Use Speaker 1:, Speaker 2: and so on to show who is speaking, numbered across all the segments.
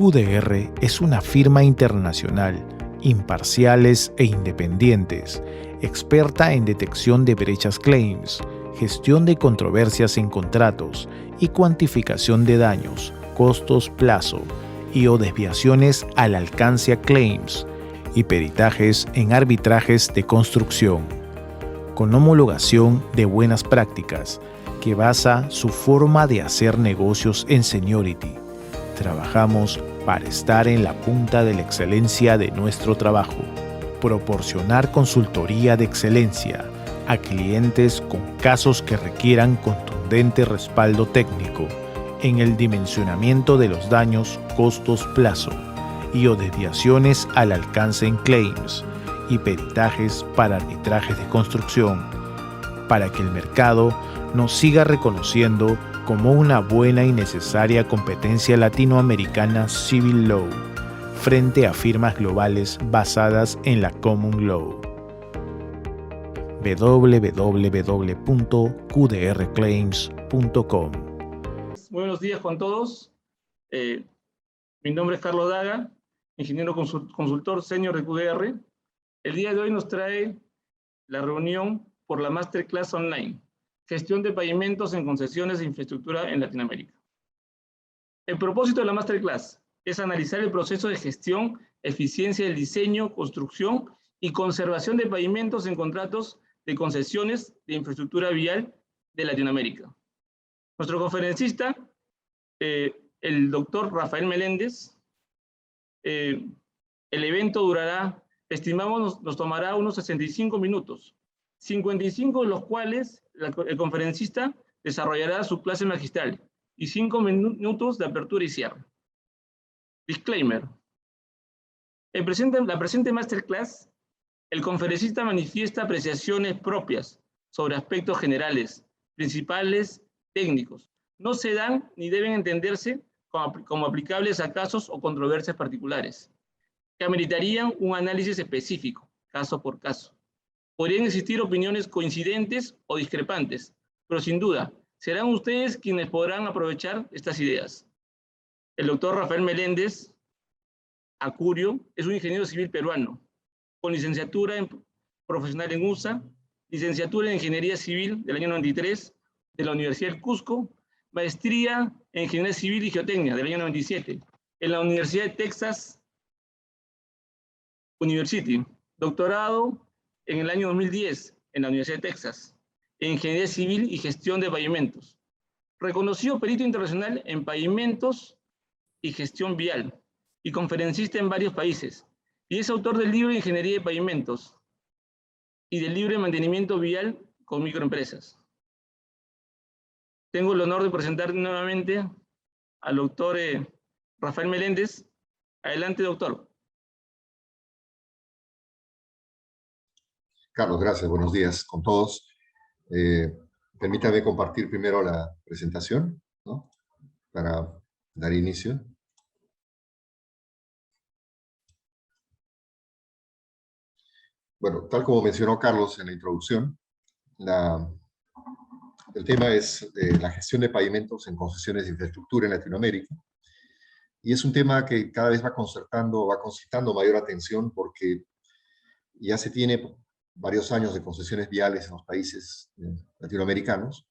Speaker 1: QDR es una firma internacional, imparciales e independientes, experta en detección de brechas claims, gestión de controversias en contratos y cuantificación de daños, costos plazo y o desviaciones al alcance a claims y peritajes en arbitrajes de construcción, con homologación de buenas prácticas que basa su forma de hacer negocios en Seniority. Trabajamos para estar en la punta de la excelencia de nuestro trabajo, proporcionar consultoría de excelencia a clientes con casos que requieran contundente respaldo técnico en el dimensionamiento de los daños, costos, plazo y o desviaciones al alcance en claims y peritajes para arbitrajes de construcción, para que el mercado nos siga reconociendo como una buena y necesaria competencia latinoamericana Civil Law frente a firmas globales basadas en la Common Law. www.qdrclaims.com.
Speaker 2: Buenos días con todos. Mi nombre es Carlos Daga, ingeniero consultor senior de QDR. El día de hoy nos trae la reunión por la Masterclass Online, Gestión de Pavimentos en Concesiones de Infraestructura en Latinoamérica. El propósito de la Masterclass es analizar el proceso de gestión, eficiencia del diseño, construcción y conservación de pavimentos en contratos de concesiones de infraestructura vial de Latinoamérica. Nuestro conferencista, el doctor Rafael Meléndez. El evento durará, estimamos, nos tomará unos 65 minutos, 55 de los cuales el conferencista desarrollará su clase magistral y 5 minutos de apertura y cierre. Disclaimer. La presente masterclass, el conferencista manifiesta apreciaciones propias sobre aspectos generales, principales, técnicos. No se dan ni deben entenderse como aplicables a casos o controversias particulares, que ameritarían un análisis específico, caso por caso. Podrían existir opiniones coincidentes o discrepantes, pero sin duda, serán ustedes quienes podrán aprovechar estas ideas. El doctor Rafael Meléndez Acurio es un ingeniero civil peruano, con licenciatura profesional en USA, licenciatura en Ingeniería Civil del año 93 de la Universidad del Cusco, maestría en Ingeniería Civil y Geotecnia del año 97 en la Universidad de Texas University, doctorado en el año 2010 en la Universidad de Texas en Ingeniería Civil y Gestión de Pavimentos, reconocido perito internacional en pavimentos y gestión vial y conferencista en varios países, y es autor del libro de Ingeniería de Pavimentos y del libro de Mantenimiento Vial con Microempresas. Tengo el honor de presentar nuevamente al doctor Rafael Meléndez. Adelante, doctor.
Speaker 3: Carlos, gracias. Buenos días con todos. Permítame compartir primero la presentación, ¿no?, para dar inicio. Bueno, tal como mencionó Carlos en la introducción, el tema es la gestión de pavimentos en concesiones de infraestructura en Latinoamérica. Y es un tema que cada vez va concitando mayor atención porque ya se tiene varios años de concesiones viales en los países latinoamericanos,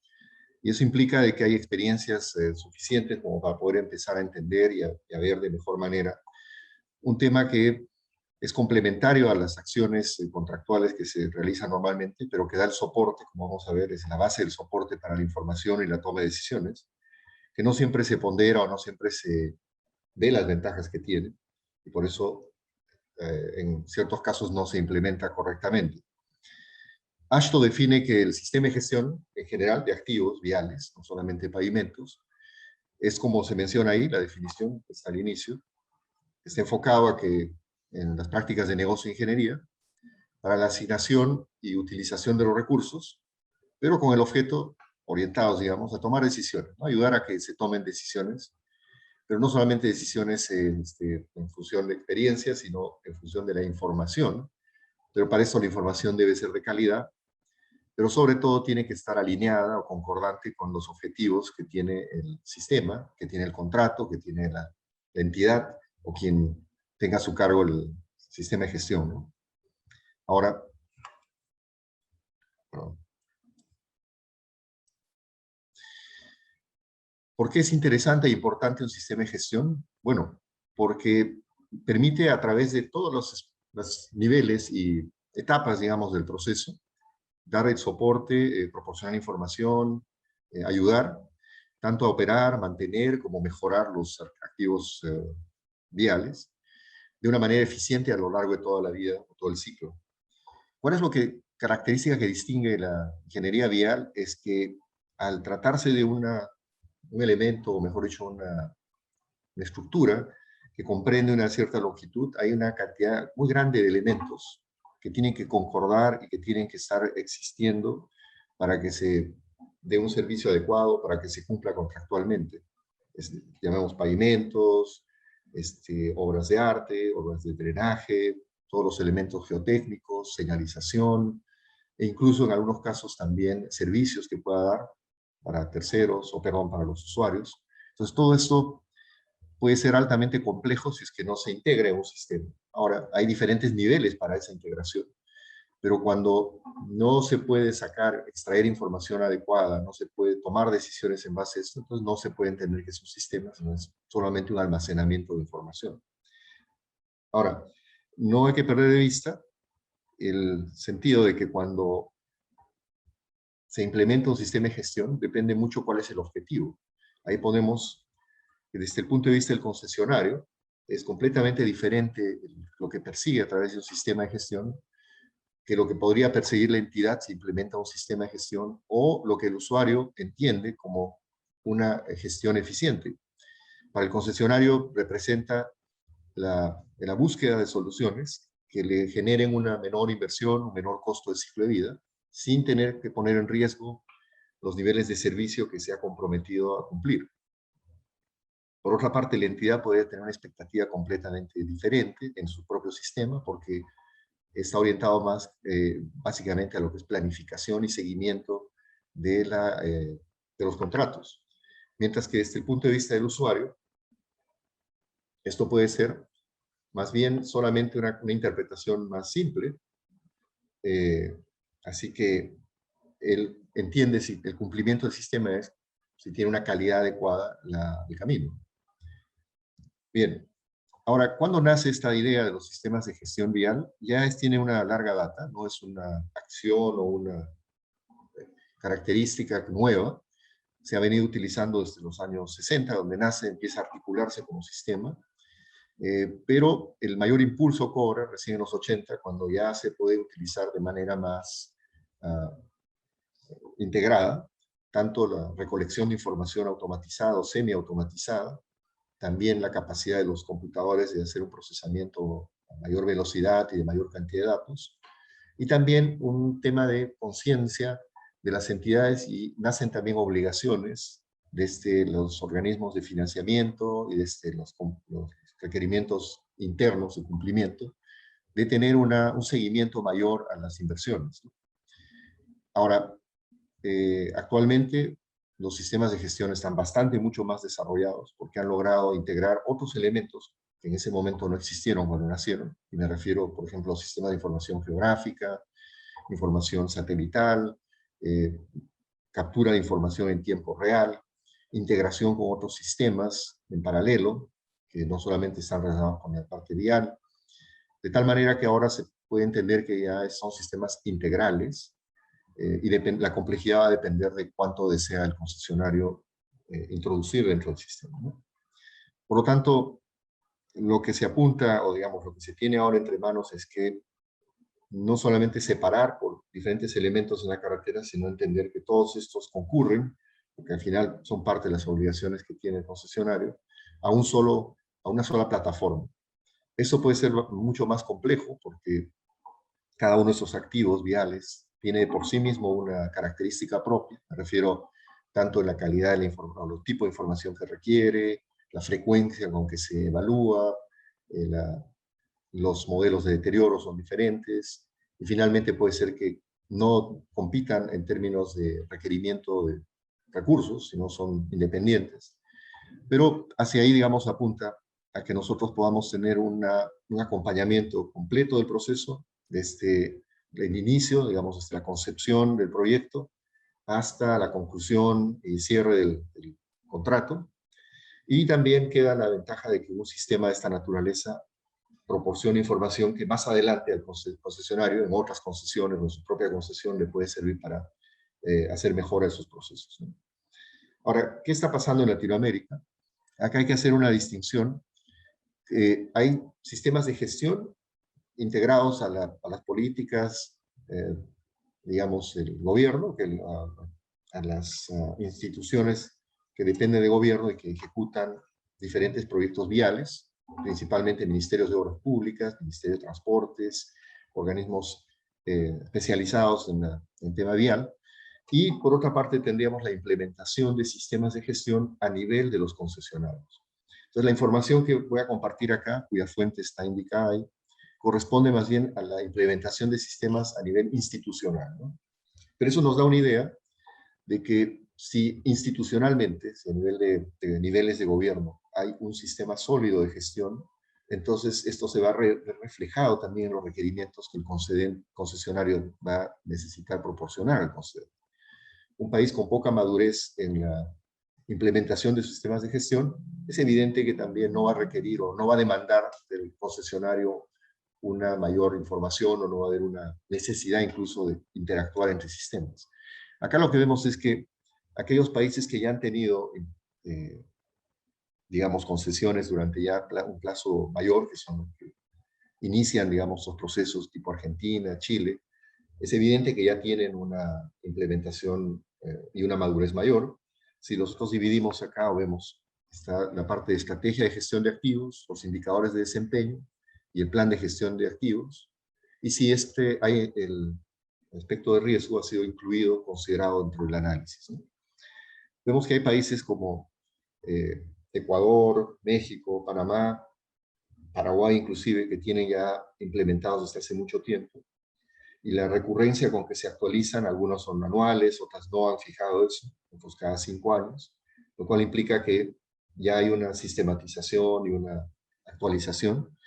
Speaker 3: y eso implica de que hay experiencias suficientes como para poder empezar a entender y a ver de mejor manera un tema que es complementario a las acciones contractuales que se realizan normalmente, pero que da el soporte, como vamos a ver, es la base del soporte para la información y la toma de decisiones, que no siempre se pondera o no siempre se ve las ventajas que tiene, y por eso en ciertos casos no se implementa correctamente. AASHTO define que el sistema de gestión en general de activos viales, no solamente pavimentos, es como se menciona ahí, la definición que está al inicio, está enfocado a que en las prácticas de negocio e ingeniería, para la asignación y utilización de los recursos, pero con el objeto orientados, digamos, a tomar decisiones, ¿no?, ayudar a que se tomen decisiones, pero no solamente decisiones en función de experiencia, sino en función de la información, pero para eso la información debe ser de calidad, pero sobre todo tiene que estar alineada o concordante con los objetivos que tiene el sistema, que tiene el contrato, que tiene la entidad o quien tenga a su cargo el sistema de gestión, ¿no? Ahora, perdón. ¿Por qué es interesante e importante un sistema de gestión? Bueno, porque permite a través de todos los niveles y etapas, digamos, del proceso, dar el soporte, proporcionar información, ayudar tanto a operar, mantener, como mejorar los activos viales de una manera eficiente a lo largo de toda la vida, todo el ciclo. ¿Cuál es característica que distingue la ingeniería vial? Es que al tratarse de un elemento, o mejor dicho, una estructura que comprende una cierta longitud, hay una cantidad muy grande de elementos que tienen que concordar y que tienen que estar existiendo para que se dé un servicio adecuado, para que se cumpla contractualmente. Llamamos pavimentos, obras de arte, obras de drenaje, todos los elementos geotécnicos, señalización, e incluso en algunos casos también servicios que pueda dar para terceros, o perdón, para los usuarios. Entonces todo esto puede ser altamente complejo si es que no se integra en un sistema. Ahora, hay diferentes niveles para esa integración, pero cuando no se puede extraer información adecuada, no se puede tomar decisiones en base a esto, entonces no se puede entender que es un sistema, sino es solamente un almacenamiento de información. Ahora, no hay que perder de vista el sentido de que cuando se implementa un sistema de gestión, depende mucho cuál es el objetivo. Ahí ponemos que desde el punto de vista del concesionario, es completamente diferente lo que persigue a través de un sistema de gestión que lo que podría perseguir la entidad si implementa un sistema de gestión, o lo que el usuario entiende como una gestión eficiente. Para el concesionario representa la búsqueda de soluciones que le generen una menor inversión, un menor costo de ciclo de vida, sin tener que poner en riesgo los niveles de servicio que se ha comprometido a cumplir. Por otra parte, la entidad puede tener una expectativa completamente diferente en su propio sistema, porque está orientado más básicamente a lo que es planificación y seguimiento de los contratos. Mientras que desde el punto de vista del usuario, esto puede ser más bien solamente una interpretación más simple. Así que él entiende si el cumplimiento del sistema es si tiene una calidad adecuada el camino. Bien, ahora, ¿cuándo nace esta idea de los sistemas de gestión vial? Ya tiene una larga data, no es una acción o una característica nueva. Se ha venido utilizando desde los años 60, donde empieza a articularse como sistema. Pero el mayor impulso cobra recién en los 80, cuando ya se puede utilizar de manera más integrada, tanto la recolección de información automatizada o semiautomatizada, también la capacidad de los computadores de hacer un procesamiento a mayor velocidad y de mayor cantidad de datos, y también un tema de conciencia de las entidades, y nacen también obligaciones desde los organismos de financiamiento y desde los requerimientos internos de cumplimiento, de tener un seguimiento mayor a las inversiones. Ahora, actualmente los sistemas de gestión están mucho más desarrollados, porque han logrado integrar otros elementos que en ese momento no existieron cuando nacieron, y me refiero, por ejemplo, a los sistemas de información geográfica, información satelital, captura de información en tiempo real, integración con otros sistemas en paralelo, que no solamente están relacionados con la parte vial, de tal manera que ahora se puede entender que ya son sistemas integrales, y la complejidad va a depender de cuánto desea el concesionario introducir dentro del sistema, ¿no? Por lo tanto, lo que se apunta, o digamos, lo que se tiene ahora entre manos es que no solamente separar por diferentes elementos en la carretera, sino entender que todos estos concurren, porque al final son parte de las obligaciones que tiene el concesionario, a una sola plataforma. Eso puede ser mucho más complejo, porque cada uno de esos activos viales tiene por sí mismo una característica propia. Me refiero tanto en la calidad de la información, los tipos de información que requiere, la frecuencia con que se evalúa, los modelos de deterioro son diferentes, y finalmente puede ser que no compitan en términos de requerimiento de recursos, sino son independientes. Pero hacia ahí, digamos, apunta a que nosotros podamos tener un acompañamiento completo del proceso, desde el inicio, digamos, desde la concepción del proyecto, hasta la conclusión y cierre del contrato. Y también queda la ventaja de que un sistema de esta naturaleza proporciona información que más adelante al concesionario, en otras concesiones o en su propia concesión, le puede servir para hacer mejora de sus procesos, ¿no? Ahora, ¿qué está pasando en Latinoamérica? Acá hay que hacer una distinción. Hay sistemas de gestión integrados a las políticas, digamos, del gobierno, a las instituciones que dependen de gobierno y que ejecutan diferentes proyectos viales, principalmente ministerios de obras públicas, ministerios de transportes, organismos especializados en tema vial. Y por otra parte tendríamos la implementación de sistemas de gestión a nivel de los concesionarios. Entonces la información que voy a compartir acá, cuya fuente está indicada ahí, corresponde más bien a la implementación de sistemas a nivel institucional, ¿no? Pero eso nos da una idea de que si institucionalmente, si a nivel de niveles de gobierno hay un sistema sólido de gestión, entonces esto se va a ver reflejado también en los requerimientos que el concesionario va a necesitar proporcionar al concedente. Un país con poca madurez en la implementación de sistemas de gestión, es evidente que también no va a requerir o no va a demandar del concesionario una mayor información o no va a haber una necesidad incluso de interactuar entre sistemas. Acá lo que vemos es que aquellos países que ya han tenido, digamos, concesiones durante ya un plazo mayor, que son los que inician, digamos, los procesos tipo Argentina, Chile, es evidente que ya tienen una implementación y una madurez mayor. Si nosotros dividimos acá, o vemos, está la parte de estrategia de gestión de activos, los indicadores de desempeño y el plan de gestión de activos. Y si el aspecto de riesgo ha sido incluido, considerado dentro del análisis, ¿no? Vemos que hay países como Ecuador, México, Panamá, Paraguay inclusive, que tienen ya implementados desde hace mucho tiempo. Y la recurrencia con que se actualizan, algunos son anuales, otras no han fijado eso, otros cada 5 años, lo cual implica que ya hay una sistematización y una actualización.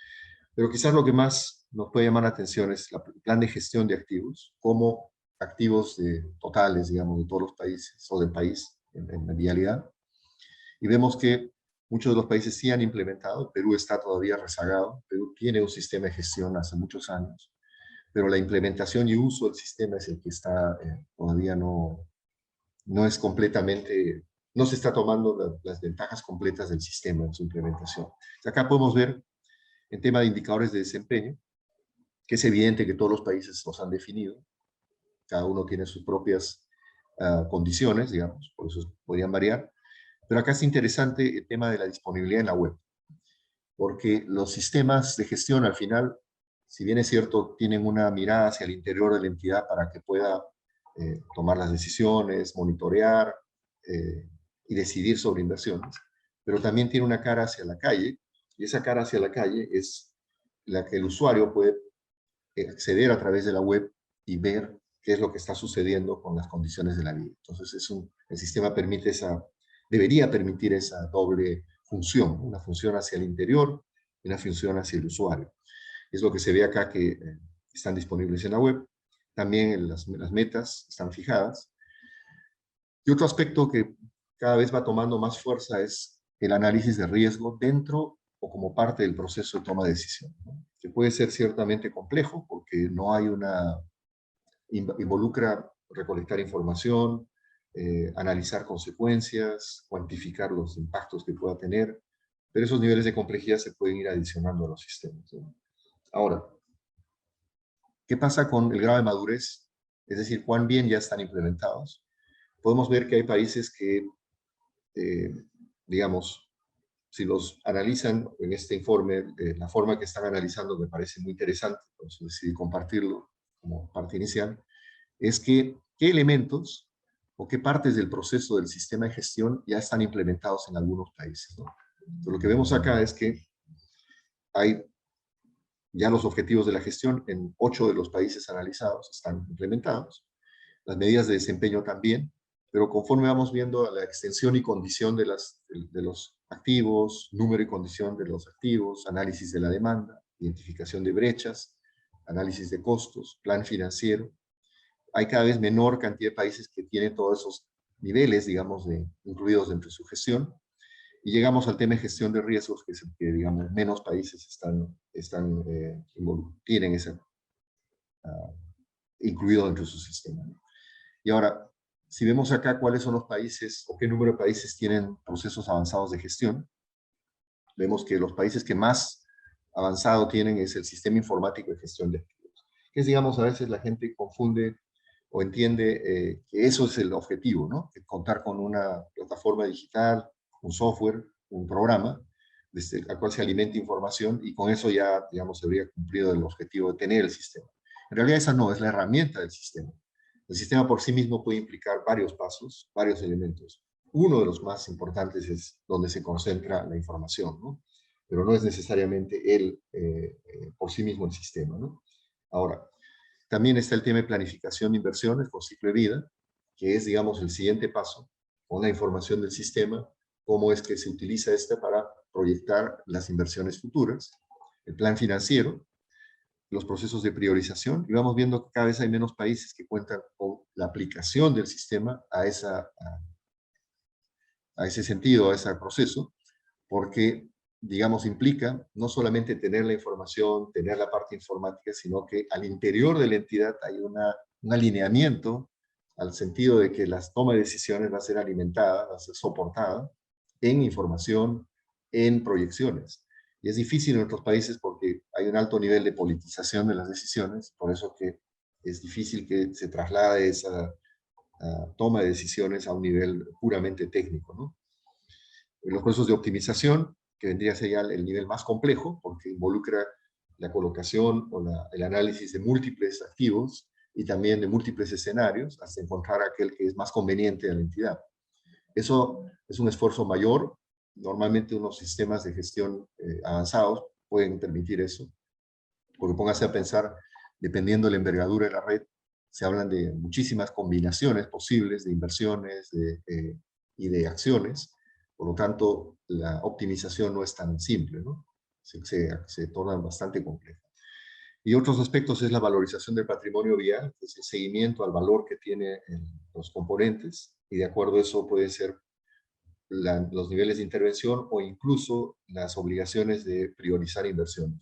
Speaker 3: Pero quizás lo que más nos puede llamar la atención es el plan de gestión de activos, como activos totales, digamos, de todos los países o del país en la vialidad. Y vemos que muchos de los países sí han implementado. Perú está todavía rezagado. Perú tiene un sistema de gestión hace muchos años, pero la implementación y uso del sistema es el que está todavía no es completamente, no se está tomando las ventajas completas del sistema en su implementación. Acá podemos ver, en tema de indicadores de desempeño, que es evidente que todos los países los han definido, cada uno tiene sus propias condiciones, digamos, por eso podrían variar, pero acá es interesante el tema de la disponibilidad en la web, porque los sistemas de gestión al final, si bien es cierto, tienen una mirada hacia el interior de la entidad para que pueda tomar las decisiones, monitorear y decidir sobre inversiones, pero también tiene una cara hacia la calle, y esa cara hacia la calle es la que el usuario puede acceder a través de la web y ver qué es lo que está sucediendo con las condiciones de la vida. Entonces el sistema debería permitir esa doble función, una función hacia el interior y una función hacia el usuario. Es lo que se ve acá, que están disponibles en la web. También las metas están fijadas. Y otro aspecto que cada vez va tomando más fuerza es el análisis de riesgo dentro o como parte del proceso de toma de decisión, ¿no? Que puede ser ciertamente complejo porque no hay involucra recolectar información, analizar consecuencias, cuantificar los impactos que pueda tener, pero esos niveles de complejidad se pueden ir adicionando a los sistemas, ¿no? Ahora, ¿qué pasa con el grado de madurez? Es decir, ¿cuán bien ya están implementados? Podemos ver que hay países que, digamos, si los analizan en este informe, la forma que están analizando me parece muy interesante, entonces decidí compartirlo como parte inicial, es que qué elementos o qué partes del proceso del sistema de gestión ya están implementados en algunos países, ¿no? Entonces, lo que vemos acá es que hay ya los objetivos de la gestión en 8 de los países analizados están implementados, las medidas de desempeño también, pero conforme vamos viendo la extensión y condición de los activos, número y condición de los activos, análisis de la demanda, identificación de brechas, análisis de costos, plan financiero. Hay cada vez menor cantidad de países que tienen todos esos niveles, digamos, incluidos dentro de su gestión. Y llegamos al tema de gestión de riesgos, que es el que, digamos, menos países tienen ese incluido dentro de su sistema, ¿no? Y ahora, si vemos acá cuáles son los países o qué número de países tienen procesos avanzados de gestión, vemos que los países que más avanzado tienen es el sistema informático de gestión de activos. Que es, digamos, a veces la gente confunde o entiende que eso es el objetivo, ¿no? Que contar con una plataforma digital, un software, un programa, desde el cual se alimenta información y con eso ya, digamos, se habría cumplido el objetivo de tener el sistema. En realidad esa no, es la herramienta del sistema. El sistema por sí mismo puede implicar varios pasos, varios elementos. Uno de los más importantes es donde se concentra la información, ¿no? Pero no es necesariamente por sí mismo el sistema, ¿no? Ahora, también está el tema de planificación de inversiones con ciclo de vida, que es, digamos, el siguiente paso, con la información del sistema, cómo es que se utiliza esta para proyectar las inversiones futuras, el plan financiero, los procesos de priorización, y vamos viendo que cada vez hay menos países que cuentan con la aplicación del sistema a ese sentido, a ese proceso, porque, digamos, implica no solamente tener la información, tener la parte informática, sino que al interior de la entidad hay un alineamiento al sentido de que la toma de decisiones va a ser alimentada, va a ser soportada en información, en proyecciones. Y es difícil en otros países porque hay un alto nivel de politización de las decisiones, por eso que es difícil que se traslade esa toma de decisiones a un nivel puramente técnico, ¿no? Los procesos de optimización, que vendría a ser ya el nivel más complejo, porque involucra la colocación o el análisis de múltiples activos y también de múltiples escenarios, hasta encontrar aquel que es más conveniente a la entidad. Eso es un esfuerzo mayor. Normalmente unos sistemas de gestión avanzados pueden permitir eso, porque póngase a pensar, dependiendo de la envergadura de la red, se hablan de muchísimas combinaciones posibles de inversiones y de acciones. Por lo tanto, la optimización no es tan simple, ¿no? Se torna bastante compleja. Y otros aspectos es la valorización del patrimonio vial, que es el seguimiento al valor que tienen los componentes, y de acuerdo a eso puede ser los niveles de intervención o incluso las obligaciones de priorizar inversiones.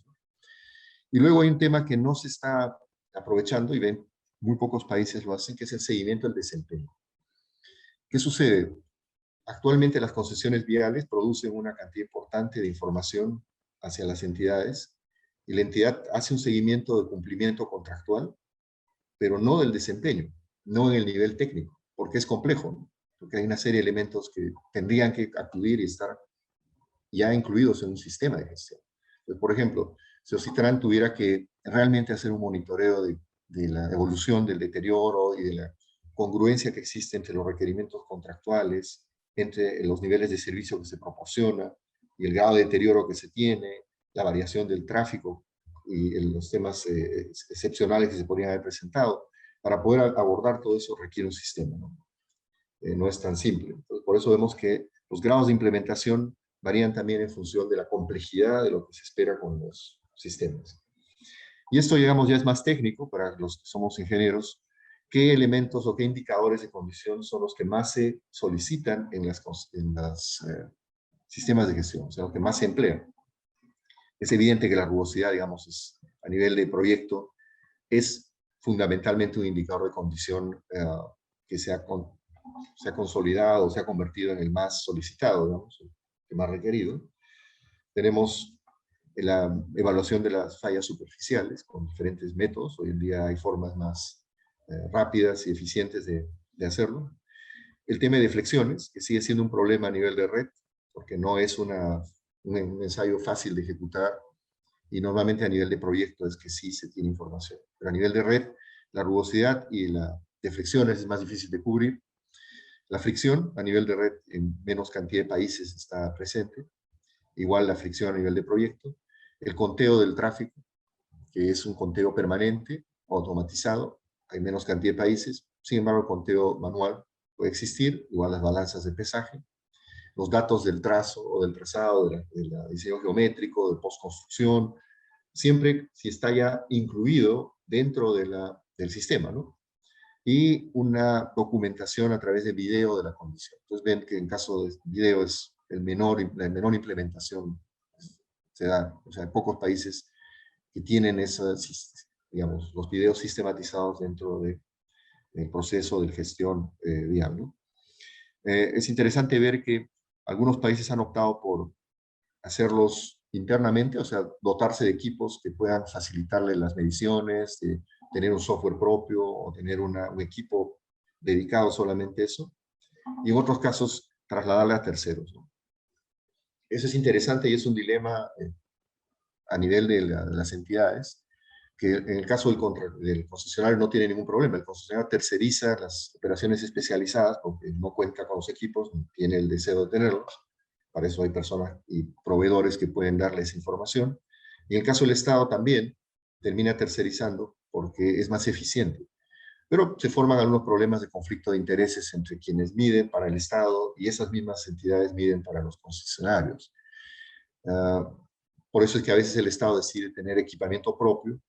Speaker 3: Y luego hay un tema que no se está aprovechando y ven, muy pocos países lo hacen, que es el seguimiento del desempeño. ¿Qué sucede? Actualmente las concesiones viales producen una cantidad importante de información hacia las entidades y la entidad hace un seguimiento de cumplimiento contractual, pero no del desempeño, no en el nivel técnico, porque es complejo, ¿no? Porque hay una serie de elementos que tendrían que acudir y estar ya incluidos en un sistema de gestión. Entonces, por ejemplo, si Ocitran tuviera que realmente hacer un monitoreo de la evolución del deterioro y de la congruencia que existe entre los requerimientos contractuales, entre los niveles de servicio que se proporciona y el grado de deterioro que se tiene, la variación del tráfico y los temas excepcionales que se podrían haber presentado, para poder abordar todo eso requiere un sistema, ¿no? No es tan simple. Entonces, por eso vemos que los grados de implementación varían también en función de la complejidad de lo que se espera con los sistemas. Y esto, digamos, ya es más técnico para los que somos ingenieros. ¿Qué elementos o qué indicadores de condición son los que más se solicitan en los sistemas de gestión? O sea, los que más se emplean. Es evidente que la rugosidad, digamos, a nivel de proyecto, es fundamentalmente un indicador de condición que se ha consolidado, se ha convertido en el más solicitado, digamos, el más requerido. Tenemos la evaluación de las fallas superficiales con diferentes métodos. Hoy en día hay formas más rápidas y eficientes de hacerlo. El tema de deflexiones, que sigue siendo un problema a nivel de red, porque no es un ensayo fácil de ejecutar, y normalmente a nivel de proyecto es que sí se tiene información. Pero a nivel de red, la rugosidad y la deflexiones es más difícil de cubrir. La fricción a nivel de red en menos cantidad de países está presente. Igual la fricción a nivel de proyecto. El conteo del tráfico, que es un conteo permanente, automatizado, hay menos cantidad de países. Sin embargo, el conteo manual puede existir, igual las balanzas de pesaje. los datos del trazo o del trazado, del diseño geométrico, de postconstrucción, siempre si está ya incluido dentro del sistema, ¿no? Y una documentación a través de video de la condición. Entonces ven que en caso de video es la menor implementación se da. O sea, hay pocos países que tienen esas, digamos, los videos sistematizados dentro del proceso de gestión vial, ¿no? Es interesante ver que algunos países han optado por hacerlos internamente, o sea, dotarse de equipos que puedan facilitarle las mediciones, tener un software propio o tener un equipo dedicado solamente a eso, y en otros casos trasladarle a terceros, ¿no? Eso es interesante y es un dilema a nivel de las entidades, que en el caso del concesionario no tiene ningún problema. El concesionario terceriza las operaciones especializadas porque no cuenta con los equipos, no tiene el deseo de tenerlos. Para eso hay personas y proveedores que pueden darle esa información. Y en el caso del Estado también termina tercerizando porque es más eficiente. Pero se forman algunos problemas de conflicto de intereses entre quienes miden para el Estado y esas mismas entidades miden para los concesionarios. Por eso es que a veces el Estado decide tener equipamiento propio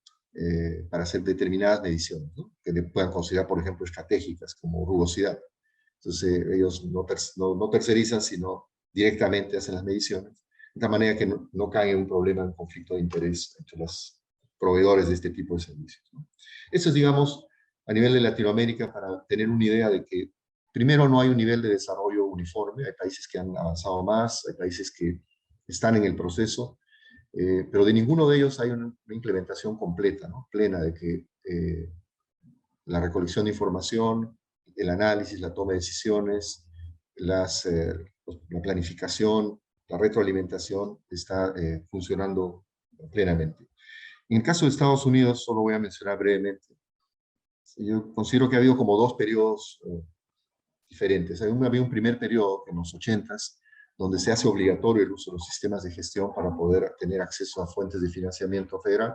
Speaker 3: para hacer determinadas mediciones, ¿no? Que le puedan considerar, por ejemplo, estratégicas, como rugosidad. Entonces, ellos no tercerizan, sino directamente hacen las mediciones, de tal manera que no caen en un problema de conflicto de interés entre los proveedores de este tipo de servicios, ¿no? Eso es, digamos, a nivel de Latinoamérica, para tener una idea de que, primero, no hay un nivel de desarrollo uniforme. Hay países que han avanzado más, hay países que están en el proceso, pero de ninguno de ellos hay una implementación completa, ¿no? Plena, de que la recolección de información, el análisis, la toma de decisiones, la planificación, la retroalimentación está funcionando plenamente. En el caso de Estados Unidos, solo voy a mencionar brevemente, yo considero que ha habido como dos periodos diferentes. Había un primer periodo en los 80s, donde se hace obligatorio el uso de los sistemas de gestión para poder tener acceso a fuentes de financiamiento federal.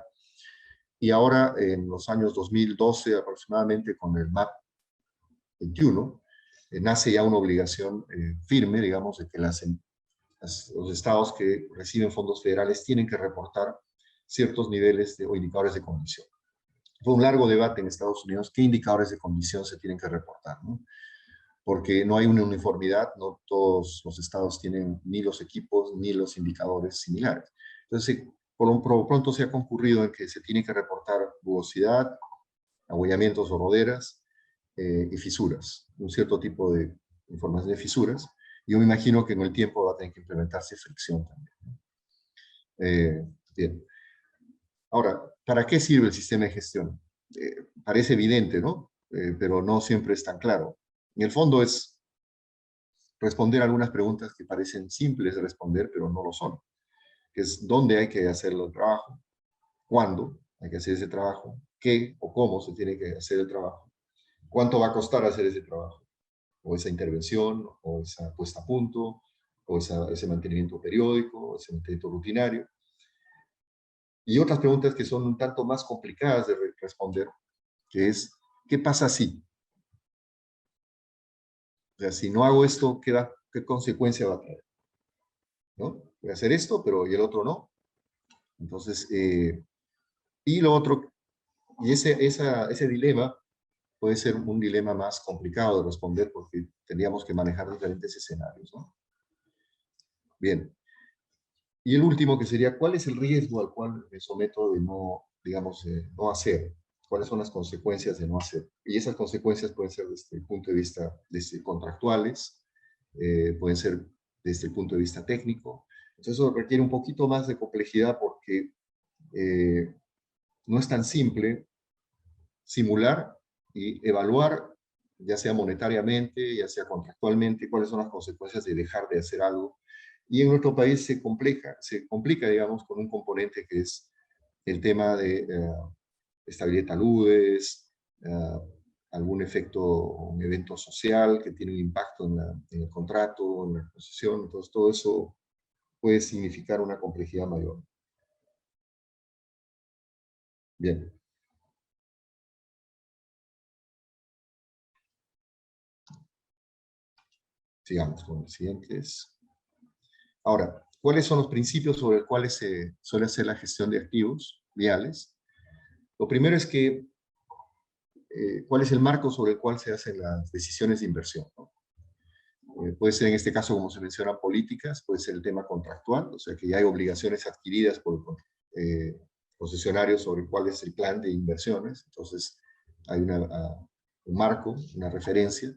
Speaker 3: Y ahora, en los años 2012 aproximadamente, con el MAP 21, nace ya una obligación firme, digamos, de que los estados que reciben fondos federales tienen que reportar ciertos niveles o indicadores de condición. Fue un largo debate en Estados Unidos qué indicadores de condición se tienen que reportar, ¿no? Porque no hay una uniformidad, no todos los estados tienen ni los equipos ni los indicadores similares. Entonces, por pronto se ha concurrido en que se tiene que reportar rugosidad, abollamientos o roderas y fisuras, un cierto tipo de información de fisuras. Yo me imagino que en el tiempo va a tener que implementarse fricción también. Bien. Ahora, ¿para qué sirve el sistema de gestión? Parece evidente, ¿no? Pero no siempre es tan claro. En el fondo es responder algunas preguntas que parecen simples de responder, pero no lo son. Que es dónde hay que hacer el trabajo, cuándo hay que hacer ese trabajo, qué o cómo se tiene que hacer el trabajo, cuánto va a costar hacer ese trabajo, o esa intervención, o esa puesta a punto, o ese mantenimiento periódico, o ese mantenimiento rutinario. Y otras preguntas que son un tanto más complicadas de responder, que es, ¿qué pasa si? O sea, si no hago esto, ¿qué consecuencia va a traer? ¿No? Voy a hacer esto, pero y el otro no. Entonces, y lo otro, y ese dilema puede ser un dilema más complicado de responder porque tendríamos que manejar diferentes escenarios, ¿no? Bien. Y el último que sería, ¿cuál es el riesgo al cual me someto de no, digamos, no hacer? ¿Cuáles son las consecuencias de no hacer? Y esas consecuencias pueden ser desde el punto de vista contractuales, pueden ser desde el punto de vista técnico. Entonces eso requiere un poquito más de complejidad porque no es tan simple simular y evaluar, ya sea monetariamente, ya sea contractualmente, cuáles son las consecuencias de dejar de hacer algo. Y en nuestro país se complica, digamos, con un componente que es el tema de estabilidad de taludes, algún efecto, un evento social que tiene un impacto en el contrato, en la concesión. Entonces, todo eso puede significar una complejidad mayor. Bien. Sigamos con los siguientes. Ahora, ¿cuáles son los principios sobre los cuales se suele hacer la gestión de activos viales? Lo primero es que, ¿cuál es el marco sobre el cual se hacen las decisiones de inversión, ¿no? Puede ser en este caso, como se mencionan, políticas, puede ser el tema contractual, o sea que ya hay obligaciones adquiridas por concesionarios sobre cuál es el plan de inversiones, entonces hay un marco, una referencia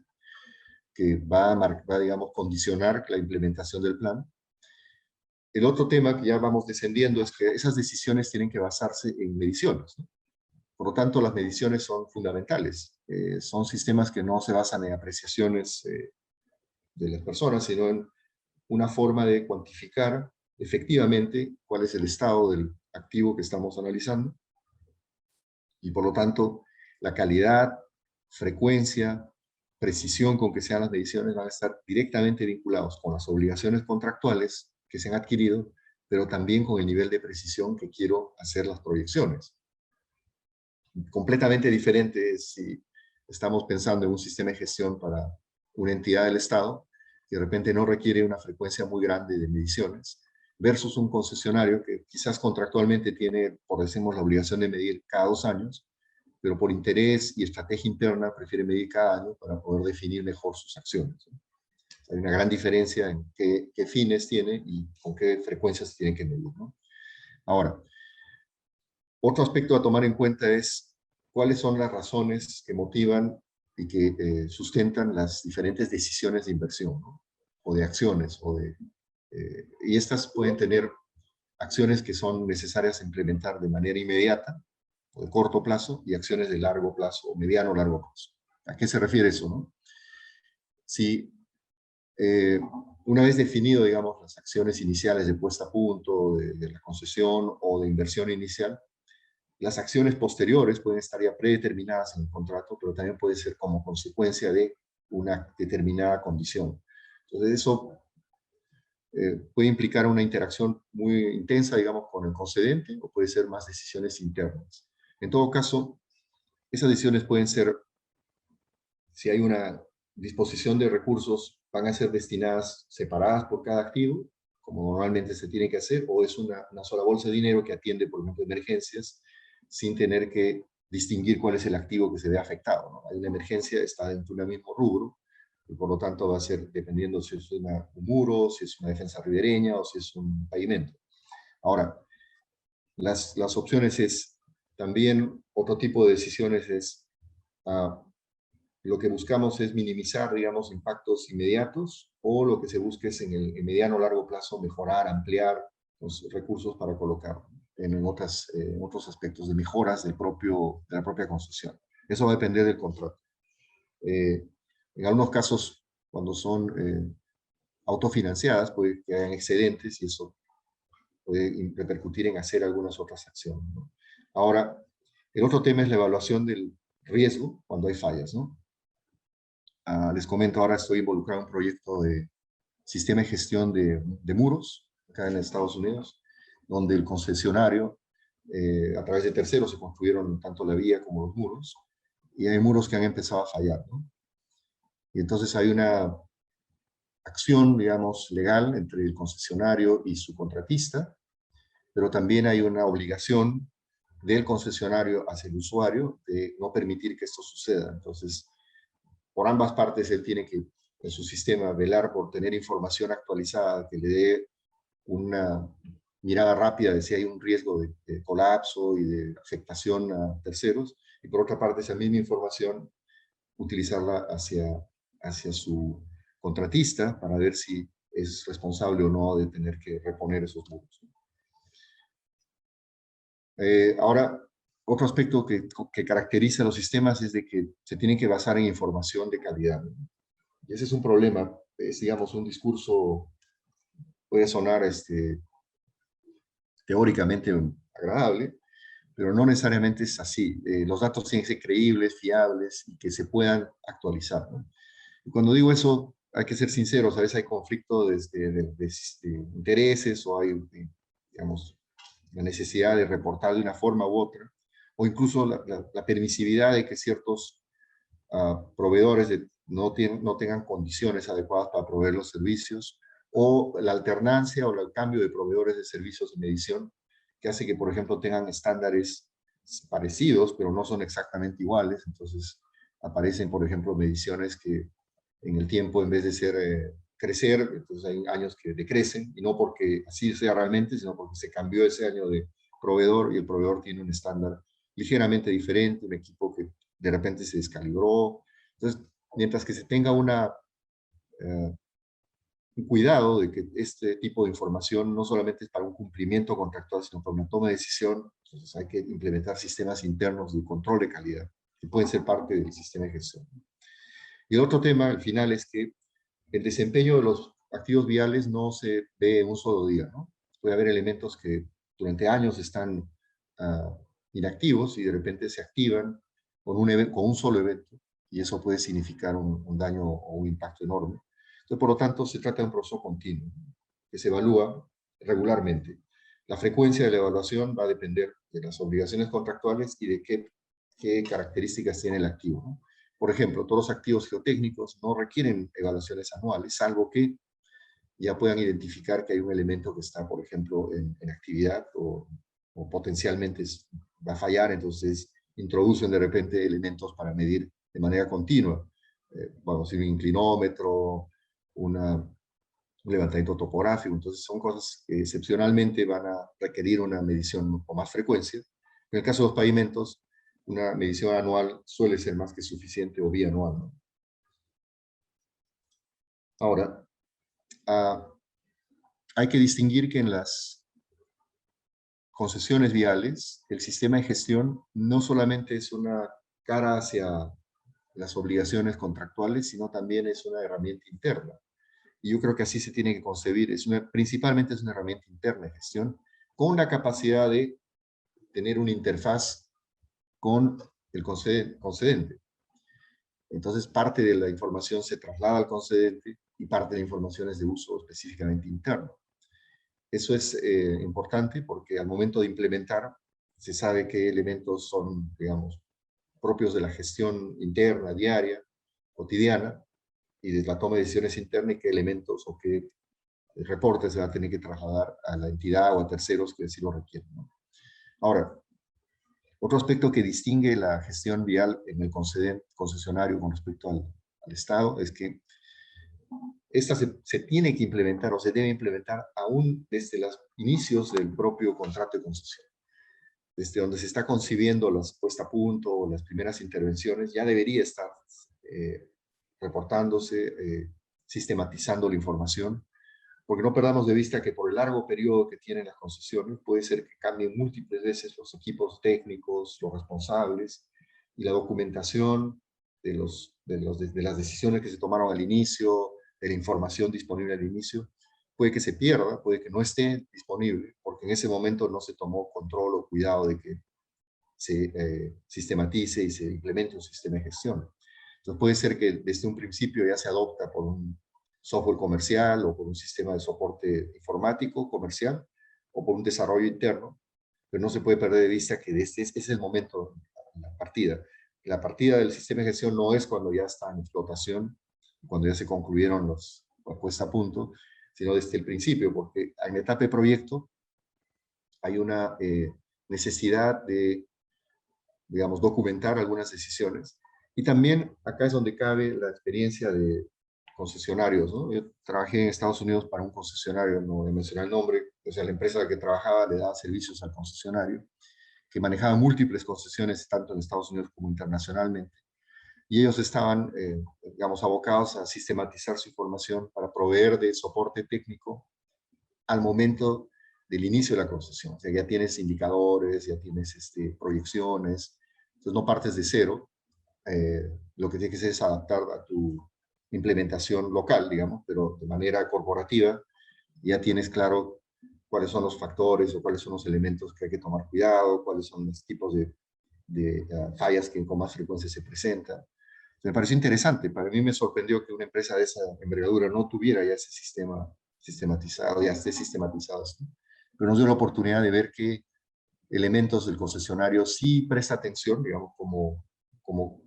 Speaker 3: que va a, digamos, condicionar la implementación del plan. El otro tema que ya vamos descendiendo es que esas decisiones tienen que basarse en mediciones, ¿no? Por lo tanto, las mediciones son fundamentales. Son sistemas que no se basan en apreciaciones de las personas, sino en una forma de cuantificar efectivamente cuál es el estado del activo que estamos analizando y por lo tanto la calidad, frecuencia, precisión con que sean las mediciones van a estar directamente vinculados con las obligaciones contractuales que se han adquirido, pero también con el nivel de precisión que quiero hacer las proyecciones. Completamente diferente es si estamos pensando en un sistema de gestión para una entidad del Estado, que de repente no requiere una frecuencia muy grande de mediciones, versus un concesionario que quizás contractualmente tiene, por decirlo, la obligación de medir cada 2 años, pero por interés y estrategia interna prefiere medir cada año para poder definir mejor sus acciones, ¿no? Hay una gran diferencia en qué fines tiene y con qué frecuencias se tienen que medir, ¿no? Ahora, otro aspecto a tomar en cuenta es cuáles son las razones que motivan y que sustentan las diferentes decisiones de inversión, ¿no? O de acciones, y estas pueden tener acciones que son necesarias implementar de manera inmediata, o de corto plazo, y acciones de largo plazo, o mediano o largo plazo. ¿A qué se refiere eso, no? Si una vez definido, digamos, las acciones iniciales de puesta a punto, de la concesión o de inversión inicial, las acciones posteriores pueden estar ya predeterminadas en el contrato, pero también puede ser como consecuencia de una determinada condición. Entonces eso puede implicar una interacción muy intensa, digamos, con el concedente, o puede ser más decisiones internas. En todo caso, esas decisiones pueden ser, si hay una disposición de recursos, van a ser destinadas separadas por cada activo, como normalmente se tiene que hacer, o es una sola bolsa de dinero que atiende, por ejemplo, emergencias, sin tener que distinguir cuál es el activo que se ve afectado, ¿no? Hay una emergencia, está dentro de un mismo rubro, y por lo tanto va a ser dependiendo si es un muro, si es una defensa ribereña o si es un pavimento. Ahora, las opciones es también, otro tipo de decisiones es, lo que buscamos es minimizar, digamos, impactos inmediatos, o lo que se busca es en el mediano o largo plazo mejorar, ampliar los recursos para colocar en otros aspectos de mejoras de la propia concesión. Eso va a depender del contrato. En algunos casos, cuando son autofinanciadas, puede que hayan excedentes y eso puede repercutir en hacer algunas otras acciones, ¿no? Ahora, el otro tema es la evaluación del riesgo cuando hay fallas, ¿no? Les comento, ahora estoy involucrado en un proyecto de sistema de gestión de muros, acá en Estados Unidos, donde el concesionario, a través de terceros, se construyeron tanto la vía como los muros, y hay muros que han empezado a fallar, ¿no? Y entonces hay una acción, digamos, legal entre el concesionario y su contratista, pero también hay una obligación del concesionario hacia el usuario de no permitir que esto suceda. Entonces, por ambas partes, él tiene que, en su sistema, velar por tener información actualizada que le dé una mirada rápida de si hay un riesgo de colapso y de afectación a terceros, y por otra parte, esa misma información, utilizarla hacia su contratista para ver si es responsable o no de tener que reponer esos muros. Ahora, otro aspecto que caracteriza a los sistemas es de que se tienen que basar en información de calidad, ¿no? Y ese es un problema. Es, digamos, un discurso, puede sonar teóricamente agradable, pero no necesariamente es así. Los datos tienen que ser creíbles, fiables y que se puedan actualizar, ¿no? Y cuando digo eso, hay que ser sinceros, a veces hay conflicto de intereses, o hay, digamos, la necesidad de reportar de una forma u otra, o incluso la permisividad de que ciertos proveedores no tengan condiciones adecuadas para proveer los servicios, o la alternancia o el cambio de proveedores de servicios de medición, que hace que, por ejemplo, tengan estándares parecidos, pero no son exactamente iguales. Entonces, aparecen, por ejemplo, mediciones que en el tiempo, en vez de crecer, entonces hay años que decrecen, y no porque así sea realmente, sino porque se cambió ese año de proveedor y el proveedor tiene un estándar ligeramente diferente, un equipo que de repente se descalibró. Entonces, mientras que se tenga un cuidado de que este tipo de información no solamente es para un cumplimiento contractual, sino para una toma de decisión, entonces hay que implementar sistemas internos de control de calidad, que pueden ser parte del sistema de gestión. Y el otro tema, al final, es que el desempeño de los activos viales no se ve en un solo día, ¿no? Puede haber elementos que durante años están inactivos y de repente se activan con un solo evento, y eso puede significar un daño o un impacto enorme. Entonces, por lo tanto, se trata de un proceso continuo, que se evalúa regularmente. La frecuencia de la evaluación va a depender de las obligaciones contractuales y de qué características tiene el activo, ¿no? Por ejemplo, todos los activos geotécnicos no requieren evaluaciones anuales, salvo que ya puedan identificar que hay un elemento que está, por ejemplo, en actividad o potencialmente va a fallar, entonces introducen de repente elementos para medir de manera continua. Bueno, si un inclinómetro, un levantamiento topográfico, entonces son cosas que excepcionalmente van a requerir una medición con más frecuencia. En el caso de los pavimentos, una medición anual suele ser más que suficiente, o bianual, ¿no? Ahora, hay que distinguir que en las concesiones viales, el sistema de gestión no solamente es una cara hacia las obligaciones contractuales, sino también es una herramienta interna. Y yo creo que así se tiene que concebir. Principalmente es una herramienta interna de gestión, con la capacidad de tener una interfaz con el concedente. Entonces, parte de la información se traslada al concedente y parte de la información es de uso específicamente interno. Eso es importante porque al momento de implementar se sabe qué elementos son, digamos, propios de la gestión interna, diaria, cotidiana, y de la toma de decisiones interna, y qué elementos o qué reportes se va a tener que trasladar a la entidad o a terceros que así lo requieren, ¿no? Ahora, otro aspecto que distingue la gestión vial en el concesionario con respecto al Estado es que esta se tiene que implementar o se debe implementar aún desde los inicios del propio contrato de concesión. Desde donde se está concibiendo la puesta a punto o las primeras intervenciones, ya debería estar reportándose, sistematizando la información, porque no perdamos de vista que por el largo periodo que tienen las concesiones, puede ser que cambien múltiples veces los equipos técnicos, los responsables, y la documentación de las decisiones que se tomaron al inicio, de la información disponible al inicio, puede que se pierda, puede que no esté disponible, porque en ese momento no se tomó control o cuidado de que se sistematice y se implemente un sistema de gestión. Entonces puede ser que desde un principio ya se adopta por un software comercial o por un sistema de soporte informático comercial o por un desarrollo interno, pero no se puede perder de vista que este es el momento, la partida. La partida del sistema de gestión no es cuando ya está en explotación, cuando ya se concluyeron la puesta a punto, sino desde el principio, porque en la etapa de proyecto hay una necesidad de, digamos, documentar algunas decisiones. Y también acá es donde cabe la experiencia de concesionarios, ¿no? Yo trabajé en Estados Unidos para un concesionario, no voy a mencionar el nombre, o sea, la empresa a la que trabajaba le daba servicios al concesionario, que manejaba múltiples concesiones, tanto en Estados Unidos como internacionalmente. Y ellos estaban, digamos, abocados a sistematizar su información para proveer de soporte técnico al momento del inicio de la concesión. O sea, ya tienes indicadores, ya tienes proyecciones, entonces no partes de cero. Lo que tienes que hacer es adaptar a tu implementación local, digamos, pero de manera corporativa, ya tienes claro cuáles son los factores o cuáles son los elementos que hay que tomar cuidado, cuáles son los tipos de fallas que con más frecuencia se presentan. Me pareció interesante. Para mí me sorprendió que una empresa de esa envergadura no tuviera ya ese sistema sistematizado, ya esté sistematizado, ¿sí? Pero nos dio la oportunidad de ver qué elementos del concesionario sí presta atención, digamos, como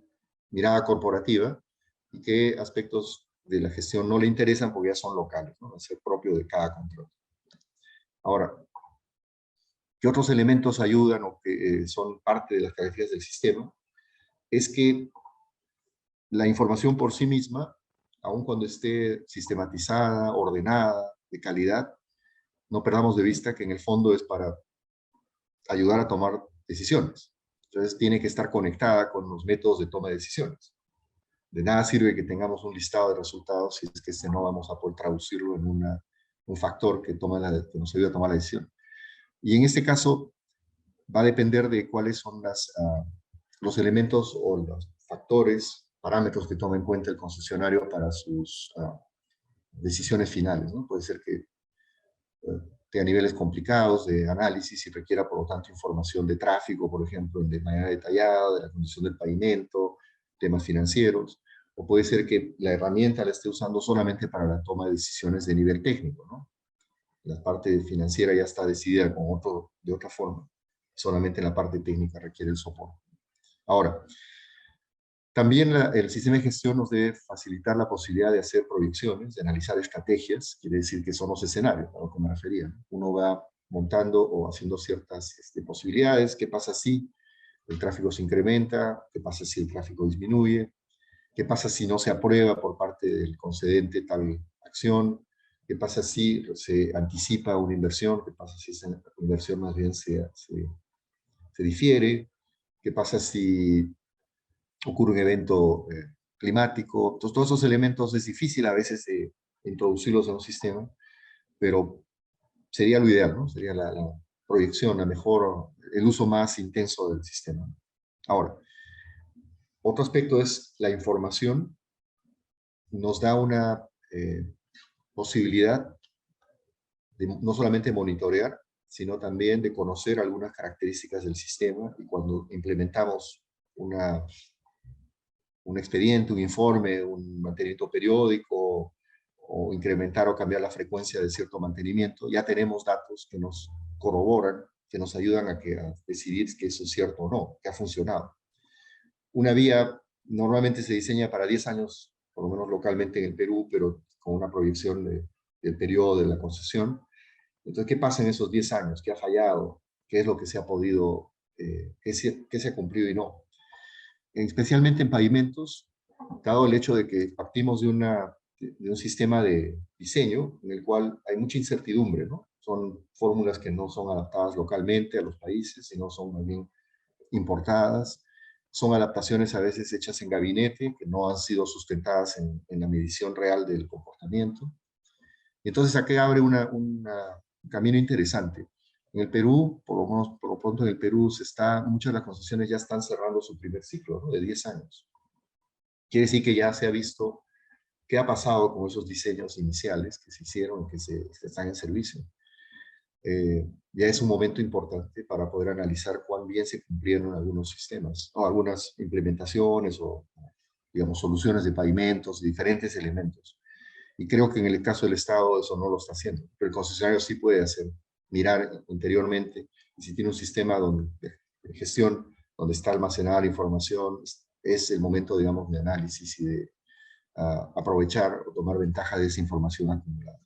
Speaker 3: mirada corporativa, y qué aspectos de la gestión no le interesan porque ya son locales, ¿no? Es el propio de cada contrato. Ahora, ¿qué otros elementos ayudan o que son parte de las características del sistema? Es que la información por sí misma, aun cuando esté sistematizada, ordenada, de calidad, no perdamos de vista que en el fondo es para ayudar a tomar decisiones. Entonces tiene que estar conectada con los métodos de toma de decisiones. De nada sirve que tengamos un listado de resultados si es que no vamos a poder traducirlo en un factor que nos ayude a tomar la decisión. Y en este caso va a depender de cuáles son los elementos o los factores, parámetros que toma en cuenta el concesionario para sus decisiones finales, ¿no? Puede ser que tenga niveles complicados de análisis y requiera, por lo tanto, información de tráfico, por ejemplo, de manera detallada, de la condición del pavimento, temas financieros, o puede ser que la herramienta la esté usando solamente para la toma de decisiones de nivel técnico, ¿no? La parte financiera ya está decidida de otra forma, solamente en la parte técnica requiere el soporte. Ahora, también el sistema de gestión nos debe facilitar la posibilidad de hacer proyecciones, de analizar estrategias, quiere decir que son los escenarios a lo que me refería, ¿no? Uno va montando o haciendo ciertas posibilidades. ¿Qué pasa si el tráfico se incrementa? ¿Qué pasa si el tráfico disminuye? ¿Qué pasa si no se aprueba por parte del concedente tal acción? ¿Qué pasa si se anticipa una inversión? ¿Qué pasa si esa inversión más bien se difiere? ¿Qué pasa si ocurre un evento climático? Entonces, todos esos elementos es difícil a veces introducirlos en un sistema, pero sería lo ideal, ¿no? Sería la proyección, el uso más intenso del sistema. Ahora, otro aspecto es la información. Nos da una posibilidad de no solamente monitorear, sino también de conocer algunas características del sistema, y cuando implementamos un expediente, un informe, un mantenimiento periódico, o incrementar o cambiar la frecuencia de cierto mantenimiento, ya tenemos datos que nos corroboran, que nos ayudan a decidir que eso es cierto o no, que ha funcionado. Una vía normalmente se diseña para 10 años, por lo menos localmente en el Perú, pero con una proyección del periodo de la concesión. Entonces, ¿qué pasa en esos 10 años? ¿Qué ha fallado? ¿Qué es lo que se ha podido, qué se ha cumplido y no? Especialmente en pavimentos, dado el hecho de que partimos de un sistema de diseño en el cual hay mucha incertidumbre, ¿no? Son fórmulas que no son adaptadas localmente a los países, sino son más bien importadas. Son adaptaciones a veces hechas en gabinete, que no han sido sustentadas en la medición real del comportamiento. Entonces aquí abre un camino interesante. En el Perú, por lo pronto en el Perú, muchas de las concesiones ya están cerrando su primer ciclo, ¿no? De 10 años. Quiere decir que ya se ha visto qué ha pasado con esos diseños iniciales que se hicieron, que están en servicio. Ya es un momento importante para poder analizar cuán bien se cumplieron algunos sistemas, o algunas implementaciones, o digamos soluciones de pavimentos, diferentes elementos. Y creo que en el caso del Estado eso no lo está haciendo, pero el concesionario sí puede mirar interiormente, y si tiene un sistema de gestión donde está almacenada la información, es el momento, digamos, de análisis y de aprovechar o tomar ventaja de esa información acumulada.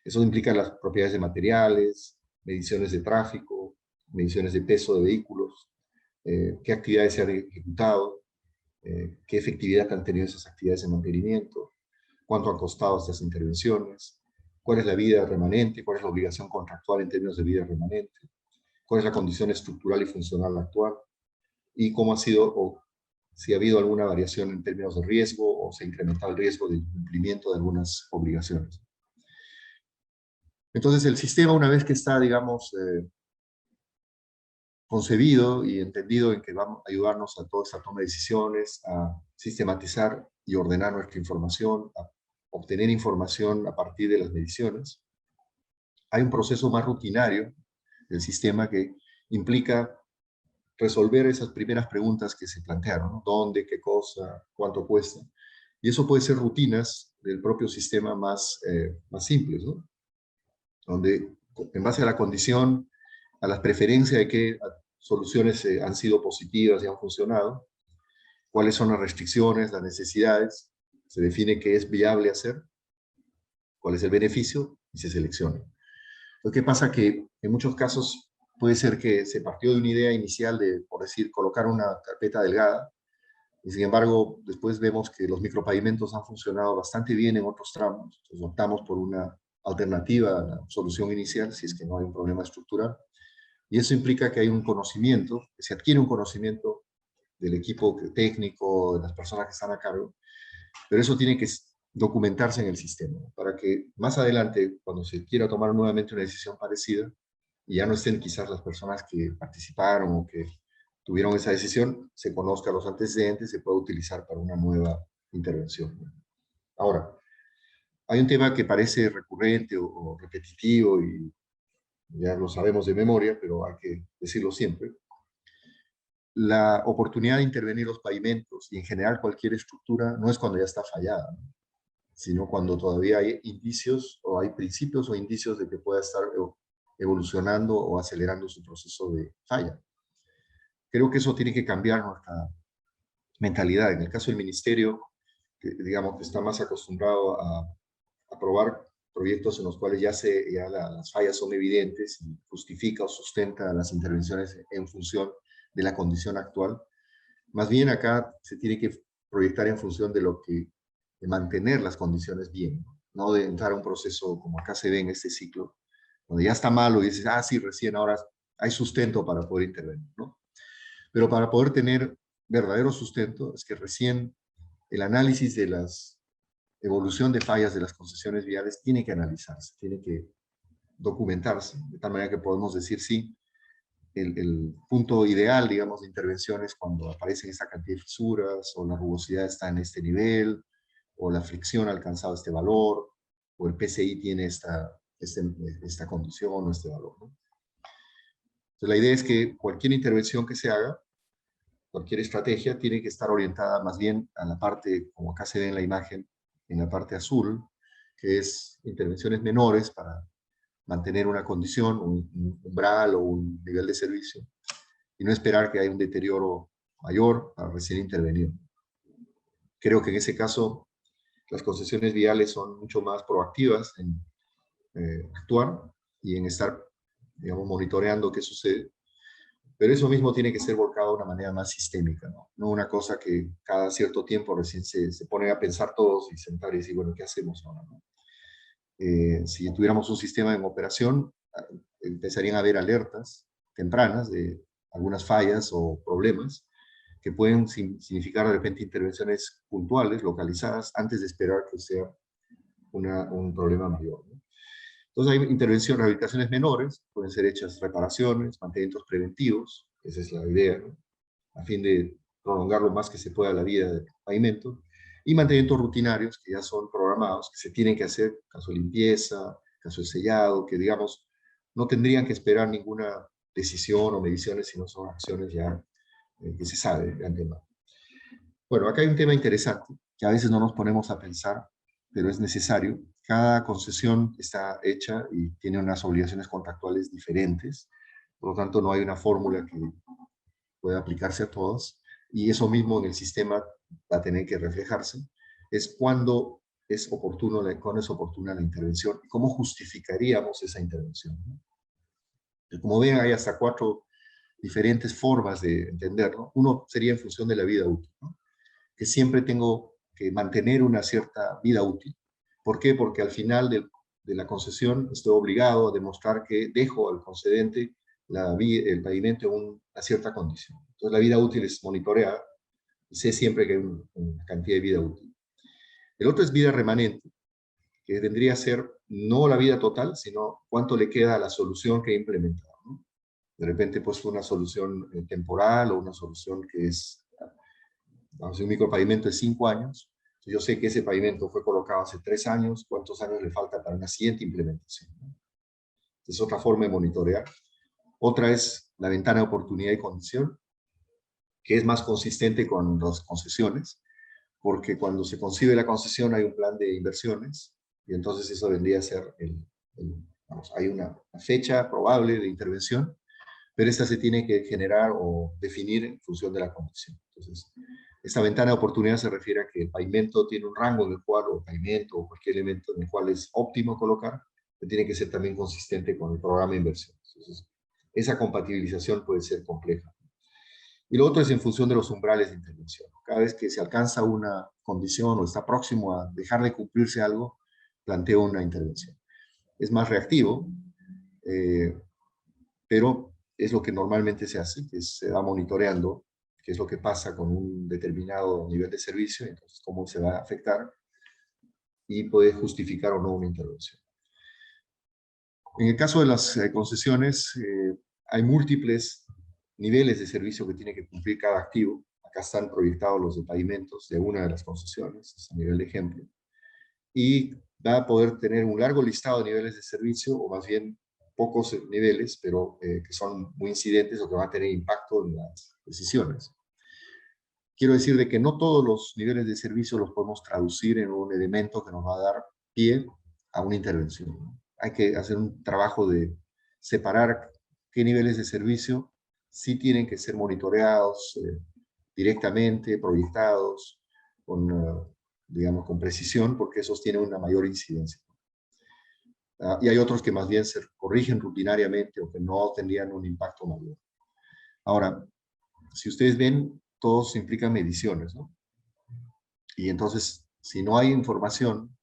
Speaker 3: Eso implica las propiedades de materiales, mediciones de tráfico, mediciones de peso de vehículos, qué actividades se han ejecutado, qué efectividad han tenido esas actividades de mantenimiento, cuánto han costado estas intervenciones, cuál es la vida remanente, cuál es la obligación contractual en términos de vida remanente, cuál es la condición estructural y funcional actual, y cómo ha sido, o si ha habido alguna variación en términos de riesgo, o se ha incrementado el riesgo de incumplimiento de algunas obligaciones. Entonces el sistema, una vez que está, digamos, concebido y entendido en que va a ayudarnos a toda esta toma de decisiones, a sistematizar y ordenar nuestra información, a obtener información a partir de las mediciones, hay un proceso más rutinario del sistema que implica resolver esas primeras preguntas que se plantearon, ¿no? ¿Dónde? ¿Qué cosa? ¿Cuánto cuesta? Y eso puede ser rutinas del propio sistema más simples, ¿no? Donde en base a la condición, a las preferencias de qué soluciones han sido positivas y han funcionado, cuáles son las restricciones, las necesidades, se define qué es viable hacer, cuál es el beneficio y se selecciona. Lo que pasa que en muchos casos puede ser que se partió de una idea inicial de, por decir, colocar una carpeta delgada, y sin embargo, después vemos que los micropavimentos han funcionado bastante bien en otros tramos, entonces optamos por una alternativa a la solución inicial, si es que no hay un problema estructural, y eso implica que hay un conocimiento, que se adquiere un conocimiento del equipo técnico, de las personas que están a cargo, pero eso tiene que documentarse en el sistema, para que más adelante, cuando se quiera tomar nuevamente una decisión parecida, y ya no estén quizás las personas que participaron o que tuvieron esa decisión, se conozca los antecedentes, se pueda utilizar para una nueva intervención. Ahora, hay un tema que parece recurrente o repetitivo y ya lo sabemos de memoria, pero hay que decirlo siempre. La oportunidad de intervenir los pavimentos y en general cualquier estructura no es cuando ya está fallada, ¿no? Sino cuando todavía hay indicios o hay principios o indicios de que pueda estar evolucionando o acelerando su proceso de falla. Creo que eso tiene que cambiar nuestra mentalidad. En el caso del ministerio, que digamos que está más acostumbrado a aprobar proyectos en los cuales ya las fallas son evidentes y justifica o sustenta las intervenciones en función de la condición actual. Más bien acá se tiene que proyectar en función de mantener las condiciones bien, no de entrar a un proceso como acá se ve en este ciclo, donde ya está malo y dices, ah, sí, recién ahora hay sustento para poder intervenir, ¿no? Pero para poder tener verdadero sustento es que recién el análisis de la evolución de fallas de las concesiones viales tiene que analizarse, tiene que documentarse, de tal manera que podemos decir sí, el punto ideal, digamos, de intervención es cuando aparecen esa cantidad de fisuras, o la rugosidad está en este nivel, o la fricción ha alcanzado este valor, o el PCI tiene esta condición o este valor, ¿no? Entonces, la idea es que cualquier intervención que se haga, cualquier estrategia, tiene que estar orientada más bien a la parte, como acá se ve en la imagen, en la parte azul, que es intervenciones menores para mantener una condición, un umbral o un nivel de servicio, y no esperar que haya un deterioro mayor para recién intervenir. Creo que en ese caso las concesiones viales son mucho más proactivas en actuar y en estar, digamos, monitoreando qué sucede, pero eso mismo tiene que ser volcado de una manera más sistémica, ¿no? No una cosa que cada cierto tiempo recién se ponen a pensar todos y sentar y decir, bueno, ¿qué hacemos ahora, no? Si tuviéramos un sistema en operación, empezarían a haber alertas tempranas de algunas fallas o problemas que pueden significar de repente intervenciones puntuales, localizadas, antes de esperar que sea un problema mayor, ¿no? Entonces hay rehabilitaciones menores, pueden ser hechas reparaciones, mantenimientos preventivos, esa es la idea, ¿no? A fin de prolongar lo más que se pueda la vida del pavimento, y mantenimientos rutinarios que ya son programados, que se tienen que hacer, caso de limpieza, caso de sellado, que digamos no tendrían que esperar ninguna decisión o mediciones, sino son acciones ya que se sabe de antemano. Bueno, acá hay un tema interesante, que a veces no nos ponemos a pensar, pero es necesario. Cada concesión está hecha y tiene unas obligaciones contractuales diferentes, por lo tanto no hay una fórmula que pueda aplicarse a todas, y eso mismo en el sistema va a tener que reflejarse, es cuándo es oportuna la intervención y cómo justificaríamos esa intervención, ¿no? Como ven, hay hasta 4 diferentes formas de entenderlo. Uno sería en función de la vida útil, ¿no? Que siempre tengo que mantener una cierta vida útil. ¿Por qué? Porque al final de la concesión estoy obligado a demostrar que dejo al concedente el pavimento en una cierta condición. Entonces la vida útil es monitoreada y sé siempre que hay una cantidad de vida útil. El otro es vida remanente, que vendría a ser no la vida total, sino cuánto le queda a la solución que he implementado, ¿no? De repente pues una solución temporal o una solución que es, vamos a decir, un micropavimento de 5 años. Yo sé que ese pavimento fue colocado hace 3 años, ¿cuántos años le falta para una siguiente implementación, ¿no? Es otra forma de monitorear. Otra es la ventana de oportunidad y condición, que es más consistente con las concesiones, porque cuando se concibe la concesión hay un plan de inversiones, y entonces eso vendría a ser, vamos, hay una fecha probable de intervención, pero esta se tiene que generar o definir en función de la condición. Entonces, Esta ventana de oportunidad se refiere a que el pavimento tiene un rango en el cual, o pavimento, o cualquier elemento en el cual es óptimo colocar, que tiene que ser también consistente con el programa de inversión. Entonces, esa compatibilización puede ser compleja. Y lo otro es en función de los umbrales de intervención. Cada vez que se alcanza una condición o está próximo a dejar de cumplirse algo, planteo una intervención. Es más reactivo, pero es lo que normalmente se hace, que se va monitoreando qué es lo que pasa con un determinado nivel de servicio, entonces cómo se va a afectar y puede justificar o no una intervención. En el caso de las concesiones, hay múltiples niveles de servicio que tiene que cumplir cada activo. Acá están proyectados los de pavimentos de una de las concesiones, a nivel de ejemplo. Y va a poder tener un largo listado de niveles de servicio, o más bien pocos niveles, pero que son muy incidentes o que van a tener impacto en las decisiones. Quiero decir de que no todos los niveles de servicio los podemos traducir en un elemento que nos va a dar pie a una intervención, ¿no? Hay que hacer un trabajo de separar qué niveles de servicio sí tienen que ser monitoreados directamente, proyectados, digamos, con precisión, porque esos tienen una mayor incidencia. Y hay otros que más bien se corrigen rutinariamente o que no tendrían un impacto mayor. Ahora, si ustedes ven, todos implican mediciones, ¿no? Y entonces, si no hay información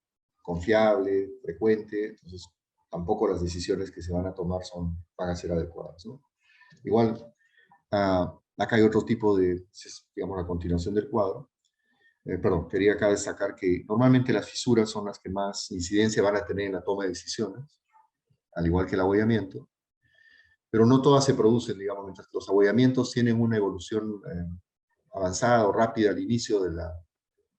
Speaker 3: confiable, frecuente, entonces tampoco las decisiones que se van a tomar van a ser adecuadas, ¿no? Igual, acá hay otro tipo de, digamos, a continuación del cuadro. Perdón, quería acá destacar que normalmente las fisuras son las que más incidencia van a tener en la toma de decisiones, al igual que el abollamiento, pero no todas se producen, digamos, mientras que los abollamientos tienen una evolución avanzada o rápida al inicio de la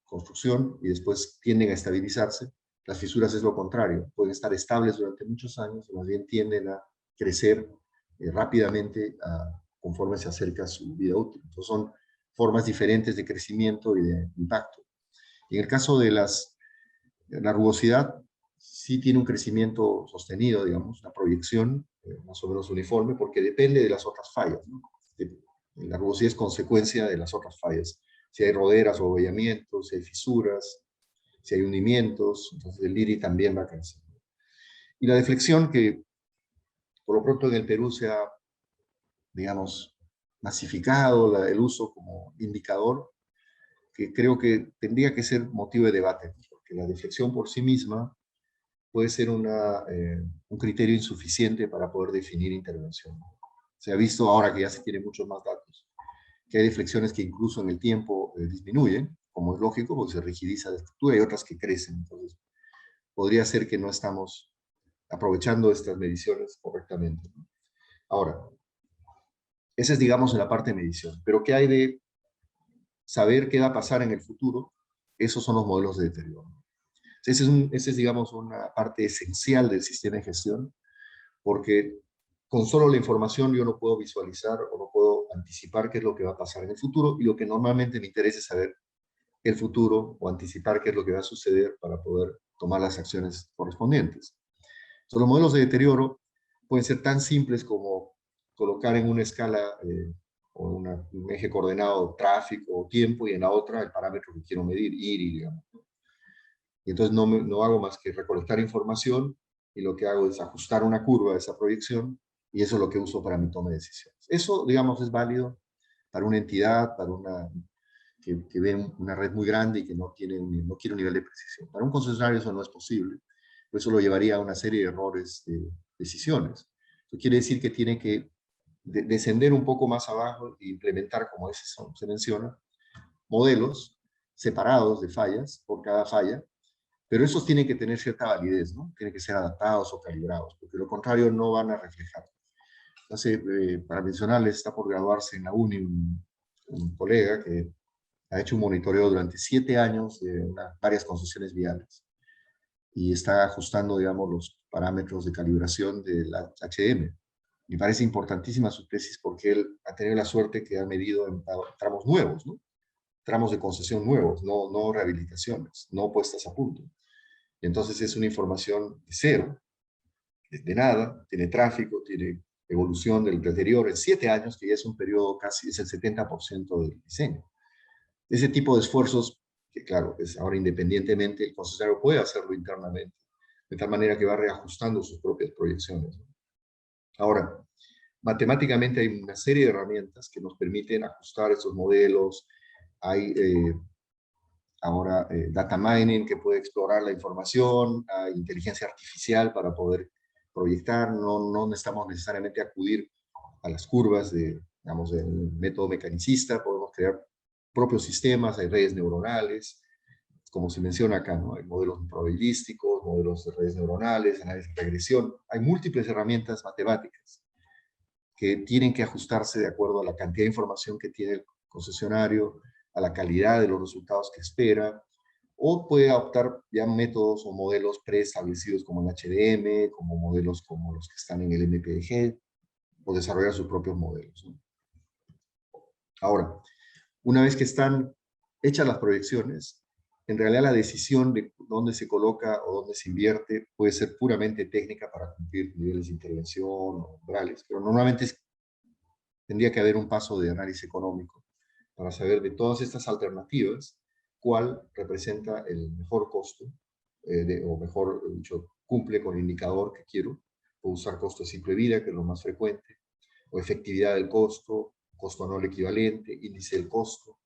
Speaker 3: construcción y después tienden a estabilizarse. Las fisuras es lo contrario, pueden estar estables durante muchos años y más bien tienden a crecer rápidamente conforme se acerca a su vida útil. Entonces son formas diferentes de crecimiento y de impacto. En el caso de la rugosidad, sí tiene un crecimiento sostenido, digamos, una proyección más o menos uniforme, porque depende de las otras fallas, ¿no? La rugosidad es consecuencia de las otras fallas. Si hay roderas o abollamientos, si hay fisuras, si hay hundimientos, entonces el IRI también va a crecer. Y la deflexión, que por lo pronto en el Perú se ha, digamos, masificado el uso como indicador, que creo que tendría que ser motivo de debate, porque la deflexión por sí misma puede ser un criterio insuficiente para poder definir intervención. Se ha visto ahora que ya se tienen muchos más datos, que hay deflexiones que incluso en el tiempo disminuyen, como es lógico, porque se rigidiza la estructura, y otras que crecen. Entonces, podría ser que no estamos aprovechando estas mediciones correctamente, ¿no? Ahora, esa es, digamos, en la parte de medición. Pero ¿qué hay de saber qué va a pasar en el futuro? Esos son los modelos de deterioro. Esa es, digamos, una parte esencial del sistema de gestión, porque con solo la información yo no puedo visualizar o no puedo anticipar qué es lo que va a pasar en el futuro, y lo que normalmente me interesa es saber el futuro o anticipar qué es lo que va a suceder para poder tomar las acciones correspondientes. Entonces, los modelos de deterioro pueden ser tan simples como colocar en una escala o un eje coordenado tráfico o tiempo, y en la otra el parámetro que quiero medir, IRI, digamos. Y entonces no hago más que recolectar información, y lo que hago es ajustar una curva de esa proyección, y eso es lo que uso para mi toma de decisiones. Eso, digamos, es válido para una entidad, para que ve una red muy grande y que no quiere un nivel de precisión. Para un concesionario eso no es posible, pues eso lo llevaría a una serie de errores de decisiones. Eso quiere decir que tiene que descender un poco más abajo e implementar, como se menciona, modelos separados de fallas por cada falla, pero esos tienen que tener cierta validez, ¿no? Tienen que ser adaptados o calibrados, porque lo contrario no van a reflejar. Entonces, para mencionarles, está por graduarse en la UNI un colega que ha hecho un monitoreo durante 7 años de varias concesiones viales, y está ajustando, digamos, los parámetros de calibración del HM. Me parece importantísima su tesis, porque él ha tenido la suerte que ha medido en tramos nuevos, ¿no? Tramos de concesión nuevos, no rehabilitaciones, no puestas a punto. Y entonces es una información de cero, de nada, tiene tráfico, tiene evolución del deterioro en 7 años, que ya es un periodo casi, es el 70% del diseño. Ese tipo de esfuerzos, que claro, es ahora independientemente, el concesionario puede hacerlo internamente, de tal manera que va reajustando sus propias proyecciones, ¿no? Ahora, matemáticamente hay una serie de herramientas que nos permiten ajustar estos modelos. Hay ahora data mining que puede explorar la información, hay inteligencia artificial para poder proyectar, no necesitamos necesariamente acudir a las curvas digamos, del método mecanicista, podemos crear propios sistemas, hay redes neuronales, como se menciona acá, ¿no? Hay modelos probabilísticos, modelos de redes neuronales, análisis de regresión, hay múltiples herramientas matemáticas que tienen que ajustarse de acuerdo a la cantidad de información que tiene el concesionario, a la calidad de los resultados que espera, o puede adoptar ya métodos o modelos preestablecidos como el HDM, como modelos como los que están en el MPDG, o desarrollar sus propios modelos, ¿no? Ahora, una vez que están hechas las proyecciones, en realidad la decisión de dónde se coloca o dónde se invierte puede ser puramente técnica para cumplir niveles de intervención o umbrales, pero normalmente tendría que haber un paso de análisis económico para saber de todas estas alternativas cuál representa el mejor costo, o mejor dicho, cumple con el indicador que quiero. Puedo usar costo de ciclo de vida, que es lo más frecuente, o efectividad del costo, costo anual equivalente, índice del costo.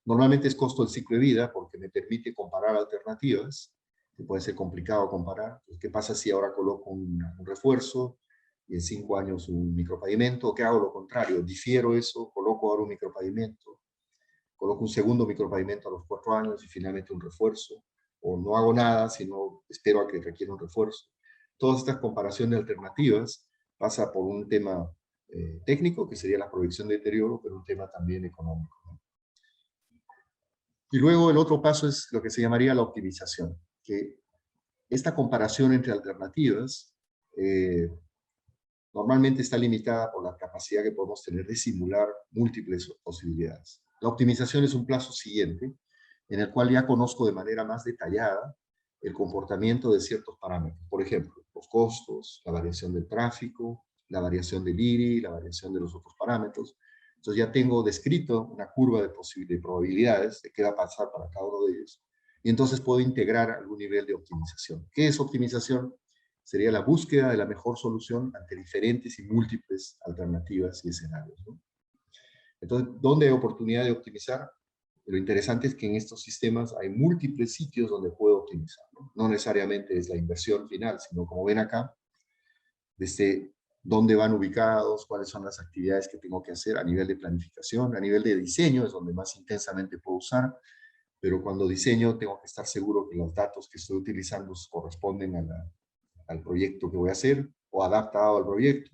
Speaker 3: Normalmente es costo del ciclo de vida porque me permite comparar alternativas, que puede ser complicado comparar. Entonces, ¿qué pasa si ahora coloco un refuerzo y en 5 años un micropavimento? ¿O qué hago lo contrario? Difiero eso, coloco ahora un micropavimento, coloco un segundo micropavimento a los 4 años y finalmente un refuerzo, o no hago nada, sino espero a que requiera un refuerzo. Todas estas comparaciones de alternativas pasa por un tema técnico, que sería la proyección de deterioro, pero un tema también económico, ¿no? Y luego el otro paso es lo que se llamaría la optimización, que esta comparación entre alternativas normalmente está limitada por la capacidad que podemos tener de simular múltiples posibilidades. La optimización es un plazo siguiente, en el cual ya conozco de manera más detallada el comportamiento de ciertos parámetros. Por ejemplo, los costos, la variación del tráfico, la variación del IRI, la variación de los otros parámetros. Entonces ya tengo descrito una curva de probabilidades de qué va a pasar para cada uno de ellos. Y entonces puedo integrar algún nivel de optimización. ¿Qué es optimización? Sería la búsqueda de la mejor solución ante diferentes y múltiples alternativas y escenarios, ¿no? Entonces, ¿dónde hay oportunidad de optimizar? Lo interesante es que en estos sistemas hay múltiples sitios donde puedo optimizar, ¿no? No necesariamente es la inversión final, sino como ven acá, desde dónde van ubicados, cuáles son las actividades que tengo que hacer a nivel de planificación, a nivel de diseño, es donde más intensamente puedo usar, pero cuando diseño tengo que estar seguro que los datos que estoy utilizando corresponden al proyecto que voy a hacer, o adaptado al proyecto.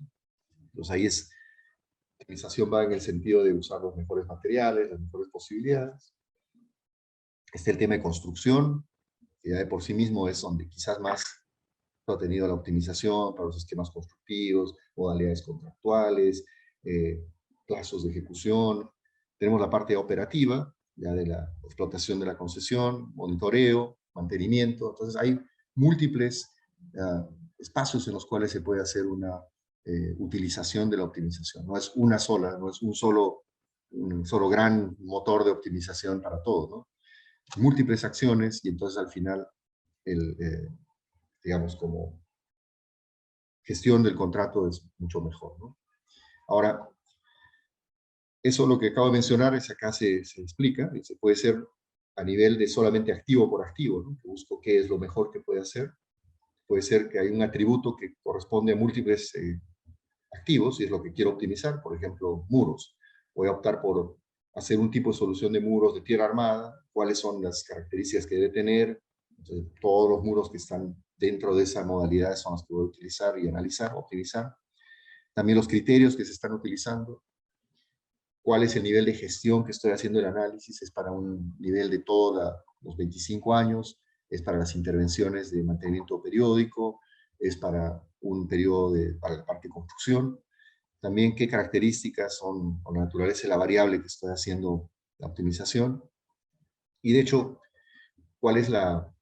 Speaker 3: Entonces ahí la optimización va en el sentido de usar los mejores materiales, las mejores posibilidades. Está el tema de construcción, que ya de por sí mismo es donde quizás más ha tenido la optimización para los esquemas constructivos, modalidades contractuales, plazos de ejecución. Tenemos la parte operativa, ya de la explotación de la concesión, monitoreo, mantenimiento. Entonces hay múltiples espacios en los cuales se puede hacer una utilización de la optimización. No es una sola, no es un solo gran motor de optimización para todo, ¿no? Múltiples acciones y entonces al final digamos, como gestión del contrato es mucho mejor, ¿no? Ahora, eso lo que acabo de mencionar es acá se explica, y se puede ser a nivel de solamente activo por activo, ¿no? Que busco qué es lo mejor que puede hacer. Puede ser que hay un atributo que corresponde a múltiples activos y es lo que quiero optimizar, por ejemplo, muros. Voy a optar por hacer un tipo de solución de muros de tierra armada, cuáles son las características que debe tener. Entonces, todos los muros que están dentro de esa modalidad son los que voy a utilizar y analizar, optimizar. También los criterios que se están utilizando. ¿Cuál es el nivel de gestión que estoy haciendo el análisis? ¿Es para un nivel de todos los 25 años? ¿Es para las intervenciones de mantenimiento periódico? ¿Es para un periodo para la parte de construcción? También qué características son, o la naturaleza de la variable que estoy haciendo la optimización. Y de hecho, cuál es la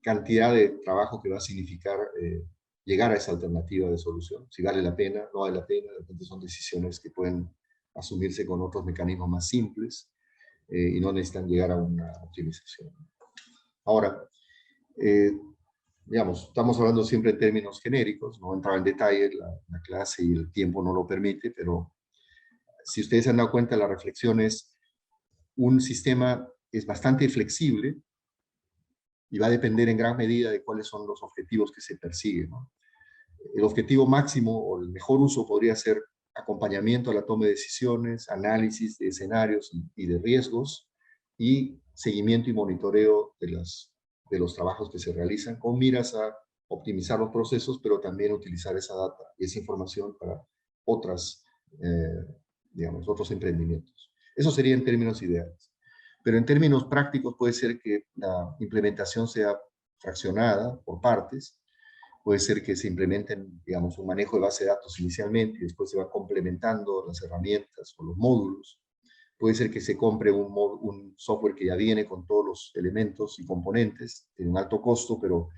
Speaker 3: cantidad de trabajo que va a significar llegar a esa alternativa de solución. Si vale la pena, no vale la pena, de repente son decisiones que pueden asumirse con otros mecanismos más simples. y no necesitan llegar a una optimización. Ahora, digamos, estamos hablando siempre en términos genéricos, no entrar en detalle, la clase y el tiempo no lo permite, pero si ustedes se han dado cuenta, la reflexión es, un sistema es bastante flexible y va a depender en gran medida de cuáles son los objetivos que se persiguen, ¿no? El objetivo máximo o el mejor uso podría ser acompañamiento a la toma de decisiones, análisis de escenarios y de riesgos, y seguimiento y monitoreo de los trabajos que se realizan con miras a optimizar los procesos, pero también utilizar esa data y esa información para digamos, otros emprendimientos. Eso sería en términos ideales. Pero en términos prácticos puede ser que la implementación sea fraccionada por partes. Puede ser que se implementen, digamos, un manejo de base de datos inicialmente y después se van complementando las herramientas o los módulos. Puede ser que se compre un software que ya viene con todos los elementos y componentes, tiene un alto costo, pero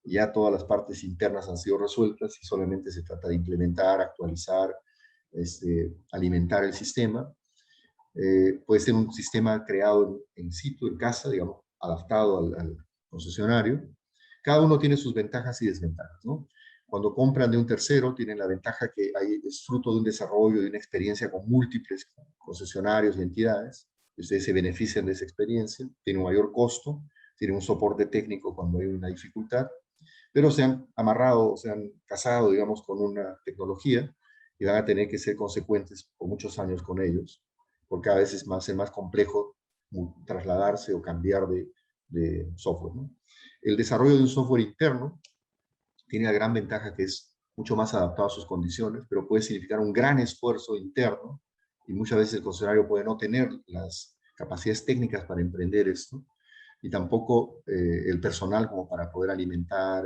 Speaker 3: ya todas las partes internas han sido resueltas y solamente se trata de implementar, actualizar, alimentar el sistema. Puede ser un sistema creado en situ, en casa, digamos, adaptado al concesionario. Cada uno tiene sus ventajas y desventajas, ¿no? Cuando compran de un tercero, tienen la ventaja que es fruto de un desarrollo, de una experiencia con múltiples concesionarios y entidades. Ustedes se benefician de esa experiencia, tiene un mayor costo, tiene un soporte técnico cuando hay una dificultad, pero se han amarrado, se han casado, digamos, con una tecnología y van a tener que ser consecuentes por muchos años con ellos, porque cada vez es más complejo trasladarse o cambiar de software, ¿no? El desarrollo de un software interno tiene la gran ventaja que es mucho más adaptado a sus condiciones, pero puede significar un gran esfuerzo interno y muchas veces el concesionario puede no tener las capacidades técnicas para emprender esto y tampoco el personal como para poder alimentar,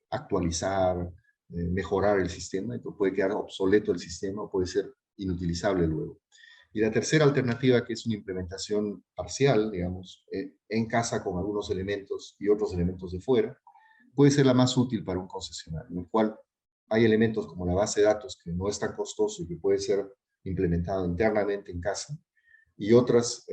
Speaker 3: actualizar, mejorar el sistema. Entonces puede quedar obsoleto el sistema o puede ser inutilizable luego. Y la tercera alternativa, que es una implementación parcial, digamos, en casa con algunos elementos y otros elementos de fuera, puede ser la más útil para un concesionario, en el cual hay elementos como la base de datos que no es tan costoso y que puede ser implementado internamente en casa, y otros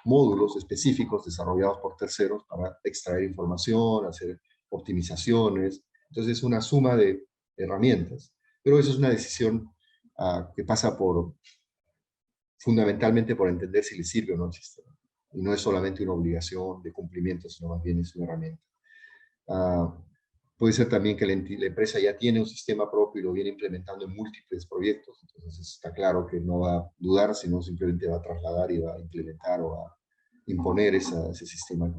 Speaker 3: módulos específicos desarrollados por terceros para extraer información, hacer optimizaciones. Entonces es una suma de herramientas, pero eso es una decisión que pasa fundamentalmente por entender si le sirve o no el sistema. Y no es solamente una obligación de cumplimiento, sino más bien es una herramienta. Puede ser también que la empresa ya tiene un sistema propio y lo viene implementando en múltiples proyectos, entonces está claro que no va a dudar, sino simplemente va a trasladar y va a implementar o a imponer ese sistema.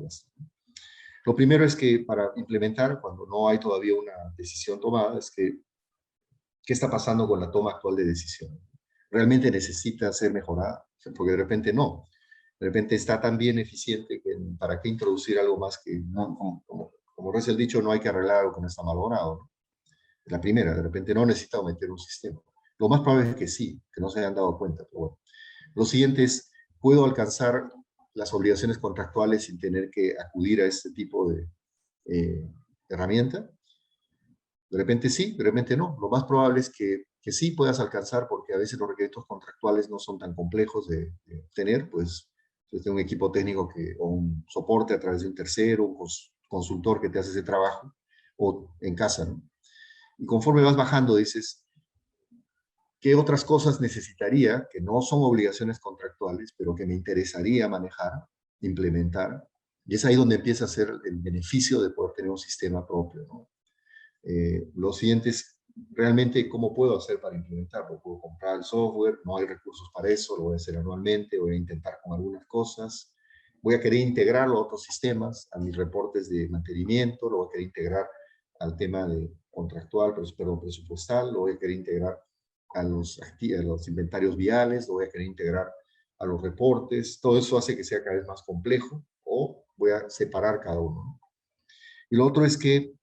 Speaker 3: Lo primero es que para implementar, cuando no hay todavía una decisión tomada, es que ¿qué está pasando con la toma actual de decisiones? ¿Realmente necesita ser mejorada? Porque de repente no. De repente está tan bien eficiente que ¿para qué introducir algo más que no? Como reza el dicho, no hay que arreglar algo que no está malogrado, ¿no? La primera, de repente no necesita meter un sistema. Lo más probable es que sí, que no se hayan dado cuenta, pero bueno. Lo siguiente es, ¿puedo alcanzar las obligaciones contractuales sin tener que acudir a este tipo de herramienta? De repente sí, de repente no. Lo más probable es que sí puedas alcanzar, porque a veces los requisitos contractuales no son tan complejos de obtener, pues desde un equipo técnico o un soporte a través de un tercero, un consultor que te hace ese trabajo, o en casa, ¿no? Y conforme vas bajando dices, ¿qué otras cosas necesitaría, que no son obligaciones contractuales, pero que me interesaría manejar, implementar? Y es ahí donde empieza a ser el beneficio de poder tener un sistema propio, ¿no? Lo siguiente es, realmente, ¿cómo puedo hacer para implementarlo? ¿Puedo comprar el software? No hay recursos para eso, lo voy a hacer anualmente, voy a intentar con algunas cosas. Voy a querer integrarlo a otros sistemas, a mis reportes de mantenimiento, lo voy a querer integrar al tema de contractual, pero presupuestal, lo voy a querer integrar a los inventarios viales, lo voy a querer integrar a los reportes. Todo eso hace que sea cada vez más complejo, o voy a separar cada uno, ¿no? Y lo otro es que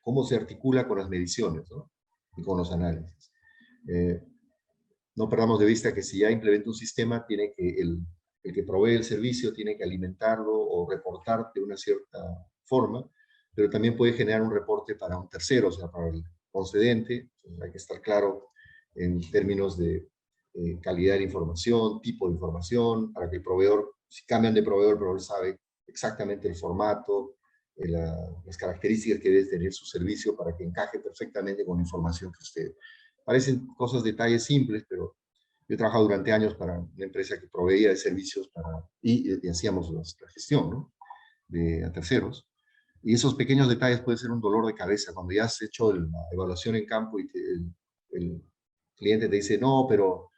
Speaker 3: cómo se articula con las mediciones, ¿no? Y con los análisis. No perdamos de vista que si ya implementa un sistema, tiene que el que provee el servicio tiene que alimentarlo o reportar de una cierta forma, pero también puede generar un reporte para un tercero, o sea, para el concedente. Entonces hay que estar claro en términos de calidad de la información, tipo de información, para que el proveedor, si cambian de proveedor, el proveedor sabe exactamente el formato, las características que debe tener su servicio para que encaje perfectamente con la información que usted... Parecen cosas, detalles simples, pero yo he trabajado durante años para una empresa que proveía de servicios y hacíamos la gestión, ¿no?, a terceros. Y esos pequeños detalles pueden ser un dolor de cabeza. Cuando ya has hecho la evaluación en campo y el cliente te dice, no, pero,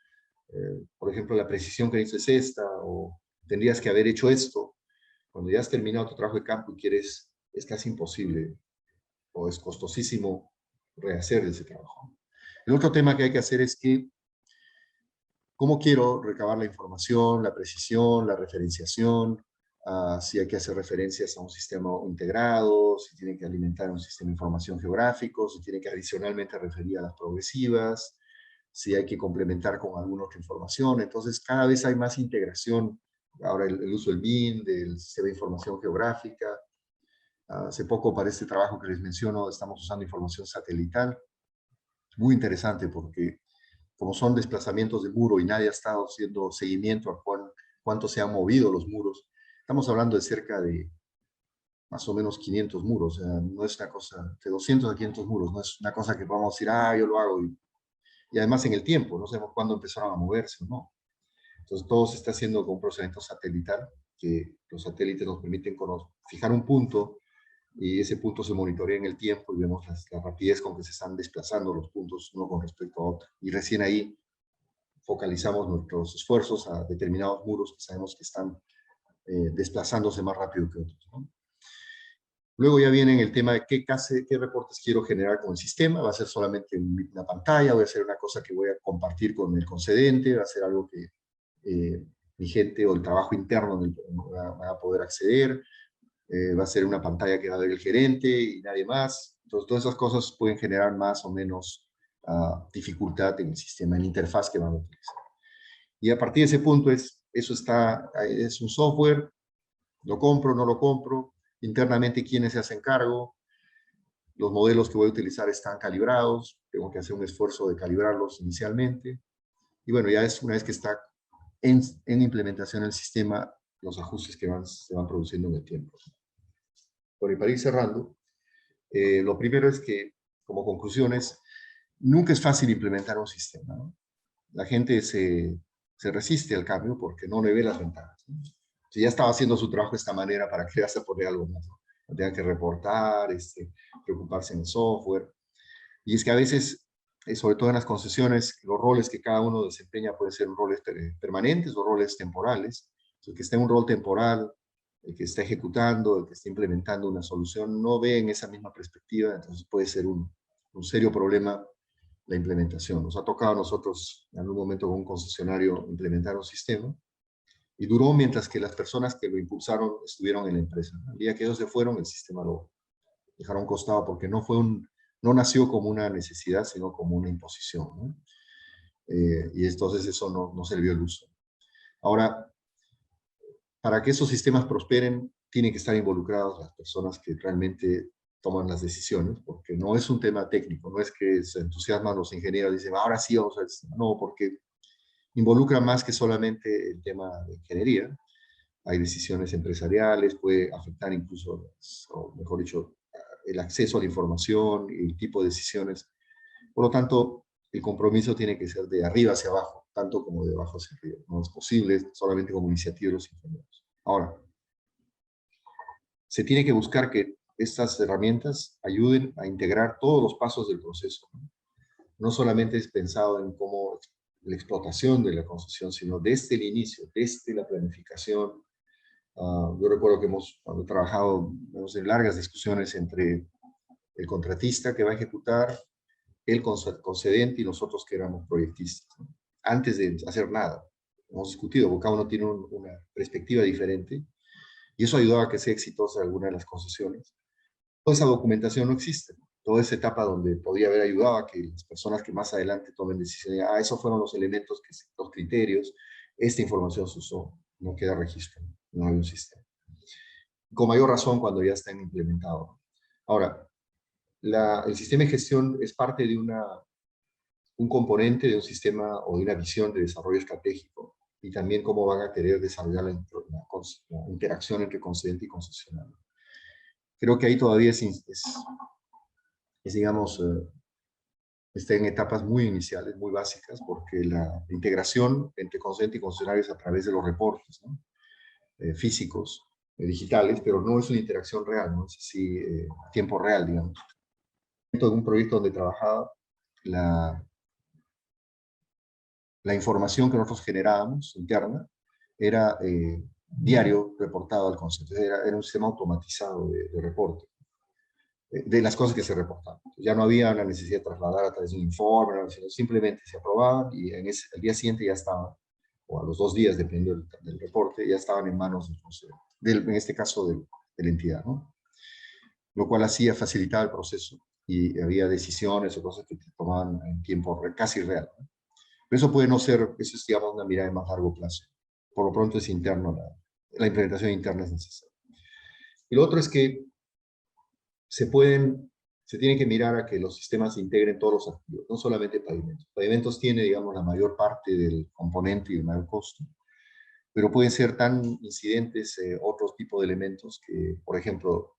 Speaker 3: por ejemplo, la precisión que dices es esta, o tendrías que haber hecho esto. Cuando ya has terminado tu trabajo de campo y quieres, es casi imposible, o es costosísimo rehacer ese trabajo. El otro tema que hay que hacer es que, ¿cómo quiero recabar la información, la precisión, la referenciación? Si hay que hacer referencias a un sistema integrado, si tiene que alimentar un sistema de información geográfico, si tiene que adicionalmente referir a las progresivas, si hay que complementar con alguna otra información. Entonces, cada vez hay más integración. Ahora el uso del BIM, del sistema de información geográfica. Hace poco, para este trabajo que les menciono, estamos usando información satelital. Muy interesante porque, como son desplazamientos de muro y nadie ha estado haciendo seguimiento a cuánto se han movido los muros, estamos hablando de cerca de más o menos 500 muros. O sea, no es una cosa, de 200 a 500 muros, no es una cosa que podamos decir, yo lo hago. Y además en el tiempo, no sabemos cuándo empezaron a moverse o no. Entonces todo se está haciendo con un procedimiento satelital, que los satélites nos permiten fijar un punto, y ese punto se monitorea en el tiempo y vemos la rapidez con que se están desplazando los puntos uno con respecto a otro. Y recién ahí focalizamos nuestros esfuerzos a determinados muros que sabemos que están desplazándose más rápido que otros, ¿no? Luego ya viene el tema de qué reportes quiero generar con el sistema. Va a ser solamente una pantalla, voy a hacer una cosa que voy a compartir con el concedente, va a ser algo que mi gente o el trabajo interno va a poder acceder, va a ser una pantalla que va a ver el gerente y nadie más. Entonces, todas esas cosas pueden generar más o menos dificultad en el sistema, en la interfaz que van a utilizar. Y a partir de ese punto es un software, lo compro, no lo compro, internamente quiénes se hacen cargo, los modelos que voy a utilizar están calibrados, tengo que hacer un esfuerzo de calibrarlos inicialmente, y bueno, ya es una vez que está en implementación el sistema, los ajustes que se van produciendo en el tiempo. Bueno, y para ir cerrando, lo primero es que, como conclusiones, nunca es fácil implementar un sistema, ¿no? La gente se resiste al cambio porque no le ve las ventajas, ¿no? Si ya estaba haciendo su trabajo de esta manera, ¿para qué vas a poner algo más, ¿no? Tengan que reportar, preocuparse en el software. Y es que a veces, sobre todo en las concesiones, los roles que cada uno desempeña pueden ser roles permanentes o roles temporales. El que está en un rol temporal, el que está ejecutando, el que está implementando una solución, no ve en esa misma perspectiva, entonces puede ser un serio problema la implementación. Nos ha tocado a nosotros en algún momento con un concesionario implementar un sistema, y duró mientras que las personas que lo impulsaron estuvieron en la empresa. El día que ellos se fueron, el sistema lo dejaron a un costado porque no nació como una necesidad, sino como una imposición, ¿no? Y entonces eso no se le vio el uso. Ahora, para que esos sistemas prosperen, tienen que estar involucradas las personas que realmente toman las decisiones, porque no es un tema técnico, no es que se entusiasman los ingenieros y dicen, ahora sí vamos a hacer sistema. No, porque involucra más que solamente el tema de ingeniería. Hay decisiones empresariales, puede afectar incluso, o mejor dicho, el acceso a la información y el tipo de decisiones. Por lo tanto, el compromiso tiene que ser de arriba hacia abajo, tanto como de abajo hacia arriba. No es posible solamente como iniciativa de los ingenieros. Ahora, se tiene que buscar que estas herramientas ayuden a integrar todos los pasos del proceso. No solamente es pensado en cómo la explotación de la concesión, sino desde el inicio, desde la planificación. Yo recuerdo que hemos trabajado en largas discusiones entre el contratista que va a ejecutar, el concedente y nosotros que éramos proyectistas, ¿no? Antes de hacer nada. Hemos discutido, porque cada uno tiene una perspectiva diferente, y eso ayudaba a que sea exitosa alguna de las concesiones. Toda esa documentación no existe. Toda esa etapa donde podía haber ayudado a que las personas que más adelante tomen decisiones, esos fueron los elementos, los criterios, esta información se usó, no queda registro, no hay un sistema. Con mayor razón cuando ya están implementados. Ahora, el sistema de gestión es parte de una un componente de un sistema o de una visión de desarrollo estratégico, y también cómo van a querer desarrollar la interacción entre concedente y concesionario. Creo que ahí todavía digamos, está en etapas muy iniciales, muy básicas, porque la integración entre concedente y concesionario es a través de los reportes, ¿no? Físicos, digitales, pero no es una interacción real, no es así a tiempo real, digamos. En un proyecto donde trabajaba, la información que nosotros generábamos interna era diario reportado al concedente. Era un sistema automatizado de reporte de las cosas que se reportaban. Ya no había la necesidad de trasladar a través de un informe, no, sino simplemente se aprobaban y el día siguiente ya estaban, o a los 2 días, dependiendo del reporte, ya estaban en manos del concedente, en este caso de la entidad, ¿no? Lo cual facilitaba el proceso y había decisiones o cosas que se tomaban en tiempo casi real, ¿no? Pero eso puede no ser, eso es, digamos, una mirada de más largo plazo. Por lo pronto es interno, la implementación interna es necesaria. Y lo otro es que se tiene que mirar a que los sistemas integren todos los activos, no solamente pavimentos. Pavimentos tiene, digamos, la mayor parte del componente y el mayor costo, pero pueden ser tan incidentes otros tipos de elementos que, por ejemplo,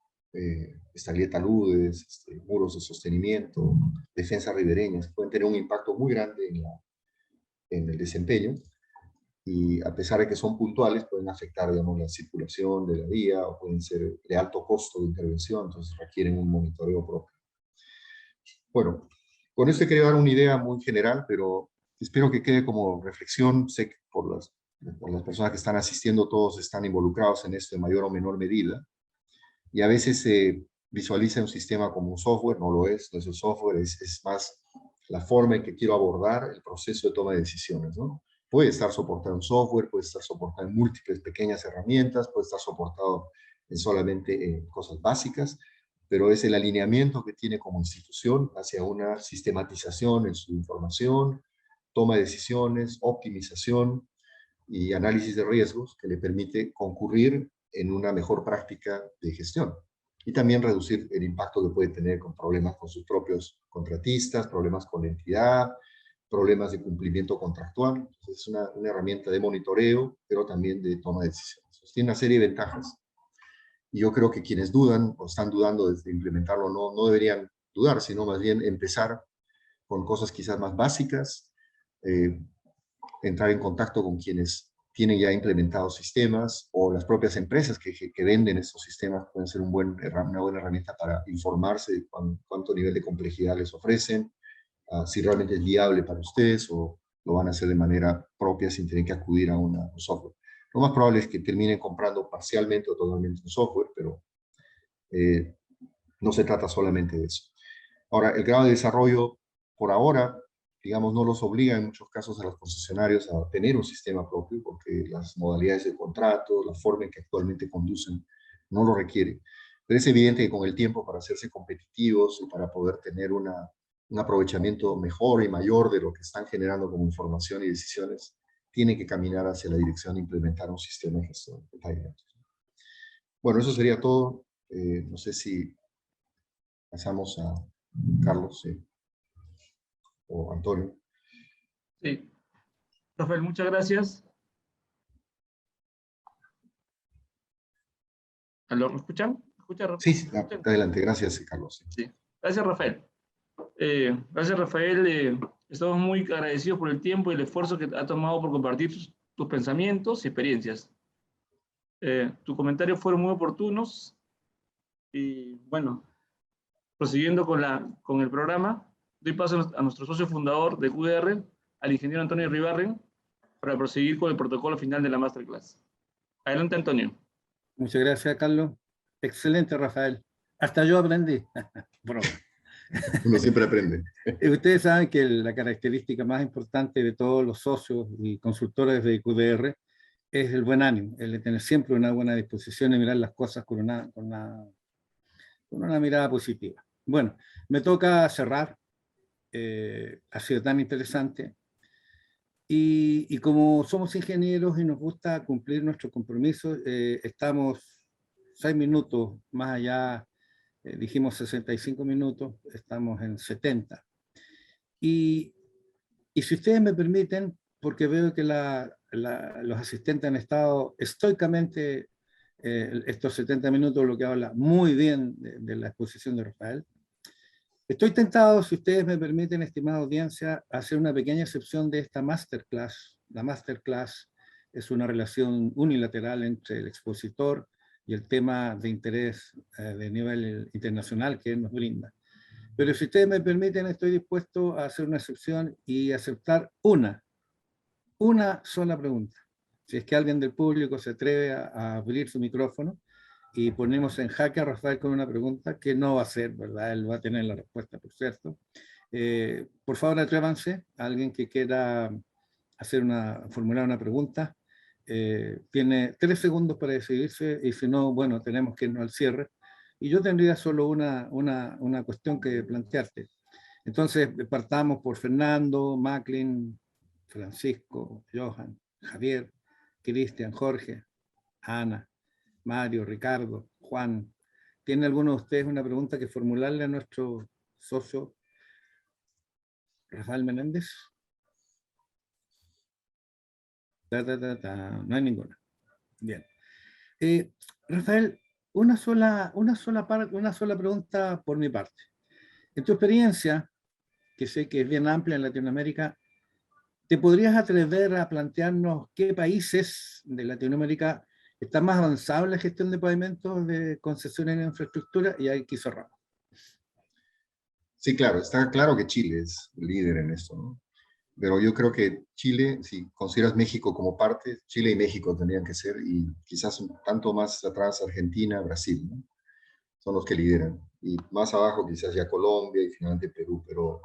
Speaker 3: estabilidad de taludes, muros de sostenimiento, defensas ribereñas, pueden tener un impacto muy grande en el desempeño, y a pesar de que son puntuales, pueden afectar, digamos, la circulación de la vía, o pueden ser de alto costo de intervención, entonces requieren un monitoreo propio. Bueno, con esto quería dar una idea muy general, pero espero que quede como reflexión. Sé que por las personas que están asistiendo, todos están involucrados en esto en mayor o menor medida, y a veces se visualiza un sistema como un software. No lo es, no es un software, es más la forma en que quiero abordar el proceso de toma de decisiones, ¿no? Puede estar soportado en software, puede estar soportado en múltiples pequeñas herramientas, puede estar soportado en solamente cosas básicas, pero es el alineamiento que tiene como institución hacia una sistematización en su información, toma de decisiones, optimización y análisis de riesgos que le permite concurrir en una mejor práctica de gestión. Y también reducir el impacto que puede tener con problemas con sus propios contratistas, problemas con la entidad, problemas de cumplimiento contractual. Entonces es una herramienta de monitoreo, pero también de toma de decisiones. Entonces, tiene una serie de ventajas. Y yo creo que quienes dudan o están dudando de implementarlo no deberían dudar, sino más bien empezar con cosas quizás más básicas, entrar en contacto con quienes tienen ya implementados sistemas, o las propias empresas que venden estos sistemas pueden ser una buena herramienta para informarse de cuánto nivel de complejidad les ofrecen, si realmente es viable para ustedes o lo van a hacer de manera propia sin tener que acudir a un software. Lo más probable es que terminen comprando parcialmente o totalmente un software, pero no se trata solamente de eso. Ahora, el grado de desarrollo, por ahora, digamos, no los obliga en muchos casos a los concesionarios a tener un sistema propio, porque las modalidades de contrato, la forma en que actualmente conducen, no lo requiere. Pero es evidente que con el tiempo, para hacerse competitivos y para poder tener un aprovechamiento mejor y mayor de lo que están generando como información y decisiones, tiene que caminar hacia la dirección de implementar un sistema de gestión de pavimentos. Bueno, eso sería todo. No sé si pasamos a Carlos, sí, o Antonio.
Speaker 2: Sí. Rafael, muchas gracias. ¿Aló? ¿Me escuchan? ¿Me escuchan?
Speaker 3: Sí, adelante. Gracias, Carlos.
Speaker 2: Sí. Gracias, Rafael. Gracias, Rafael. Estamos muy agradecidos por el tiempo y el esfuerzo que ha tomado por compartir tus pensamientos y experiencias. Tus comentarios fueron muy oportunos y, bueno, prosiguiendo con el programa, doy paso a nuestro socio fundador de QDR, al ingeniero Antonio Ribarren, para proseguir con el protocolo final de la masterclass. Adelante, Antonio.
Speaker 4: Muchas gracias, Carlos. Excelente, Rafael. Hasta yo aprendí. Broma.
Speaker 3: Uno siempre aprende.
Speaker 4: Ustedes saben que la característica más importante de todos los socios y consultores de QDR es el buen ánimo, el de tener siempre una buena disposición y mirar las cosas con una mirada positiva. Bueno, me toca cerrar. Ha sido tan interesante. Y como somos ingenieros y nos gusta cumplir nuestros compromisos, estamos 6 minutos más allá, dijimos 65 minutos, estamos en 70. Y Y si ustedes me permiten, porque veo que los asistentes han estado estoicamente estos 70 minutos, lo que habla muy bien de la exposición de Rafael. Estoy tentado, si ustedes me permiten, estimada audiencia, a hacer una pequeña excepción de esta masterclass. La masterclass es una relación unilateral entre el expositor y el tema de interés de nivel internacional que él nos brinda. Pero si ustedes me permiten, estoy dispuesto a hacer una excepción y aceptar una sola pregunta. Si es que alguien del público se atreve a abrir su micrófono y ponemos en jaque a Rafael con una pregunta que no va a ser, ¿verdad? Él va a tener la respuesta, por cierto. Por favor, atrévanse. Alguien que quiera formular una pregunta. Tiene 3 segundos para decidirse y si no, bueno, tenemos que irnos al cierre. Y yo tendría solo una cuestión que plantearte. Entonces, partamos por Fernando, Macklin, Francisco, Johan, Javier, Cristian, Jorge, Ana, Mario, Ricardo, Juan. ¿Tiene alguno de ustedes una pregunta que formularle a nuestro socio Rafael Menéndez? No hay ninguna. Bien. Rafael, una sola pregunta por mi parte. En tu experiencia, que sé que es bien amplia en Latinoamérica, ¿te podrías atrever a plantearnos qué países de Latinoamérica están más avanzados en la gestión de pavimentos de concesiones en infraestructura? Y ahí aquí cerramos.
Speaker 3: Sí, claro, está claro que Chile es el líder en esto, ¿no? Pero yo creo que Chile, si consideras México como parte, Chile y México tendrían que ser, y quizás un tanto más atrás Argentina, Brasil, ¿no? Son los que lideran. Y más abajo quizás ya Colombia y finalmente Perú, pero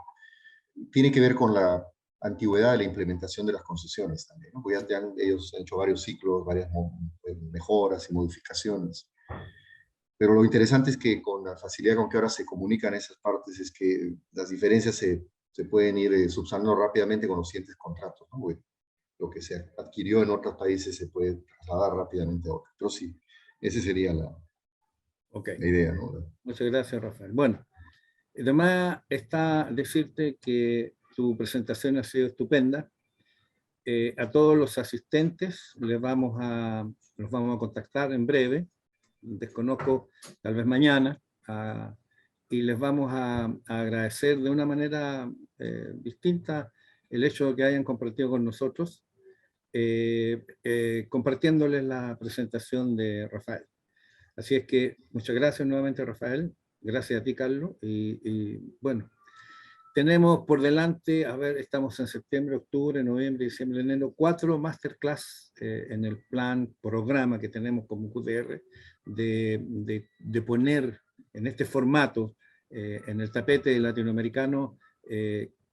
Speaker 3: tiene que ver con la antigüedad de la implementación de las concesiones también, ¿no? Porque ellos han hecho varios ciclos, varias mejoras y modificaciones. Pero lo interesante es que con la facilidad con que ahora se comunican esas partes es que las diferencias se pueden ir subsanando rápidamente con los siguientes contratos, ¿no? Porque lo que se adquirió en otros países se puede trasladar rápidamente a otros. Pero sí, esa sería la idea, ¿no?
Speaker 4: Muchas gracias, Rafael. Bueno, además está decirte que tu presentación ha sido estupenda. A todos los asistentes los vamos a contactar en breve. Desconozco, tal vez mañana, y les vamos a agradecer de una manera distinta el hecho de que hayan compartido con nosotros, compartiéndoles la presentación de Rafael. Así es que muchas gracias nuevamente, Rafael. Gracias a ti, Carlos. Y bueno, tenemos por delante, a ver, estamos en septiembre, octubre, noviembre, diciembre, enero, 4 masterclass en el programa que tenemos como QDR de poner en este formato, en el tapete latinoamericano,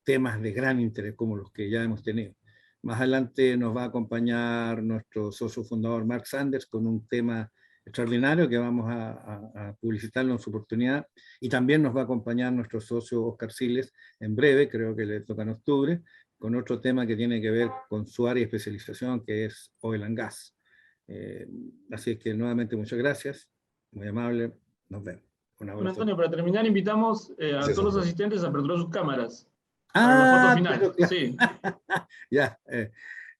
Speaker 4: temas de gran interés como los que ya hemos tenido. Más adelante nos va a acompañar nuestro socio fundador Mark Sanders con un tema extraordinario que vamos a publicitarlo en su oportunidad, y también nos va a acompañar nuestro socio Oscar Siles en breve, creo que le toca en octubre, con otro tema que tiene que ver con su área de especialización, que es Oil and Gas. Así es que nuevamente muchas gracias, muy amable, nos vemos.
Speaker 2: Bueno, Antonio, para terminar invitamos a todos los asistentes a aperturar sus cámaras.
Speaker 4: Para
Speaker 2: la foto final.
Speaker 4: Pero, claro.
Speaker 2: Sí.
Speaker 4: Ya,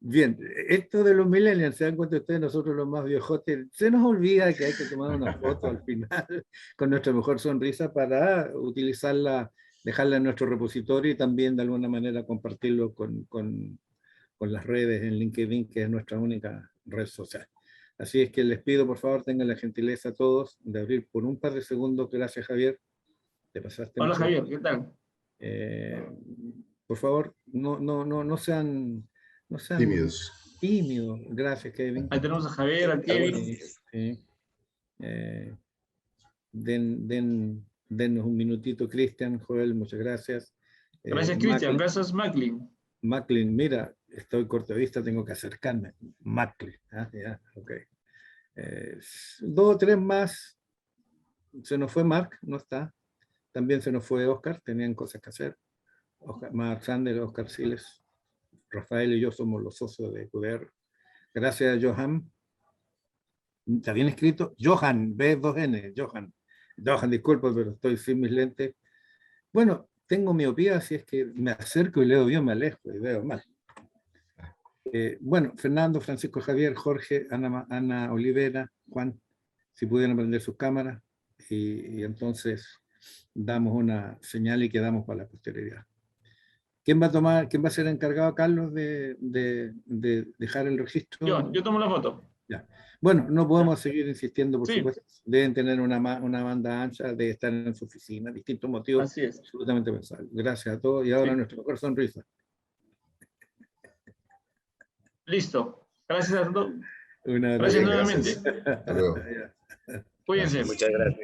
Speaker 4: bien, esto de los millennials, se dan cuenta ustedes, nosotros los más viejotes, se nos olvida que hay que tomar una foto al final con nuestra mejor sonrisa para utilizarla, dejarla en nuestro repositorio y también de alguna manera compartirlo con las redes en LinkedIn, que es nuestra única red social. Así es que les pido, por favor, tengan la gentileza a todos de abrir por un par de segundos. Gracias, Javier. Te pasaste.
Speaker 2: Hola, Javier, ¿qué tal?
Speaker 4: Por favor, no sean
Speaker 3: tímidos.
Speaker 4: Gracias, Kevin.
Speaker 2: Ahí tenemos a Javier, a Kevin.
Speaker 4: Sí. Denos un minutito, Cristian, Joel, muchas gracias.
Speaker 2: Gracias, Cristian. Gracias, Macklin.
Speaker 4: Macklin, mira, estoy corto de vista, tengo que acercarme. Macklin, ya, ok. 2 o 3 más. Se nos fue Mark, no está. También se nos fue Oscar, tenían cosas que hacer. Mark Sander, Oscar Siles, Rafael y yo somos los socios de QDR. Gracias, Johan. ¿Está bien escrito? Johan, B2N, Johan. Johan, disculpa, pero estoy sin mis lentes. Bueno, tengo miopía, así es que me acerco y leo bien, me alejo y veo mal. Bueno, Fernando, Francisco Javier, Jorge, Ana Olivera, Juan, si pudieran prender sus cámaras, y entonces damos una señal y quedamos para la posterioridad. ¿Quién va a ser encargado, Carlos, de dejar el registro?
Speaker 2: Yo tomo la foto.
Speaker 4: Ya. Bueno, no podemos seguir insistiendo, por
Speaker 2: Sí.
Speaker 4: supuesto. Deben tener una banda ancha, de estar en su oficina, distintos motivos.
Speaker 2: Así es.
Speaker 4: Absolutamente pensables. Gracias a todos y ahora
Speaker 2: Sí.
Speaker 4: nuestra mejor sonrisa.
Speaker 2: Listo. Gracias a todos.
Speaker 4: Una
Speaker 2: Gracias
Speaker 3: Bien,
Speaker 2: nuevamente.
Speaker 3: gracias. Hasta luego.
Speaker 2: Cuídense.
Speaker 3: Gracias.
Speaker 5: Muchas gracias.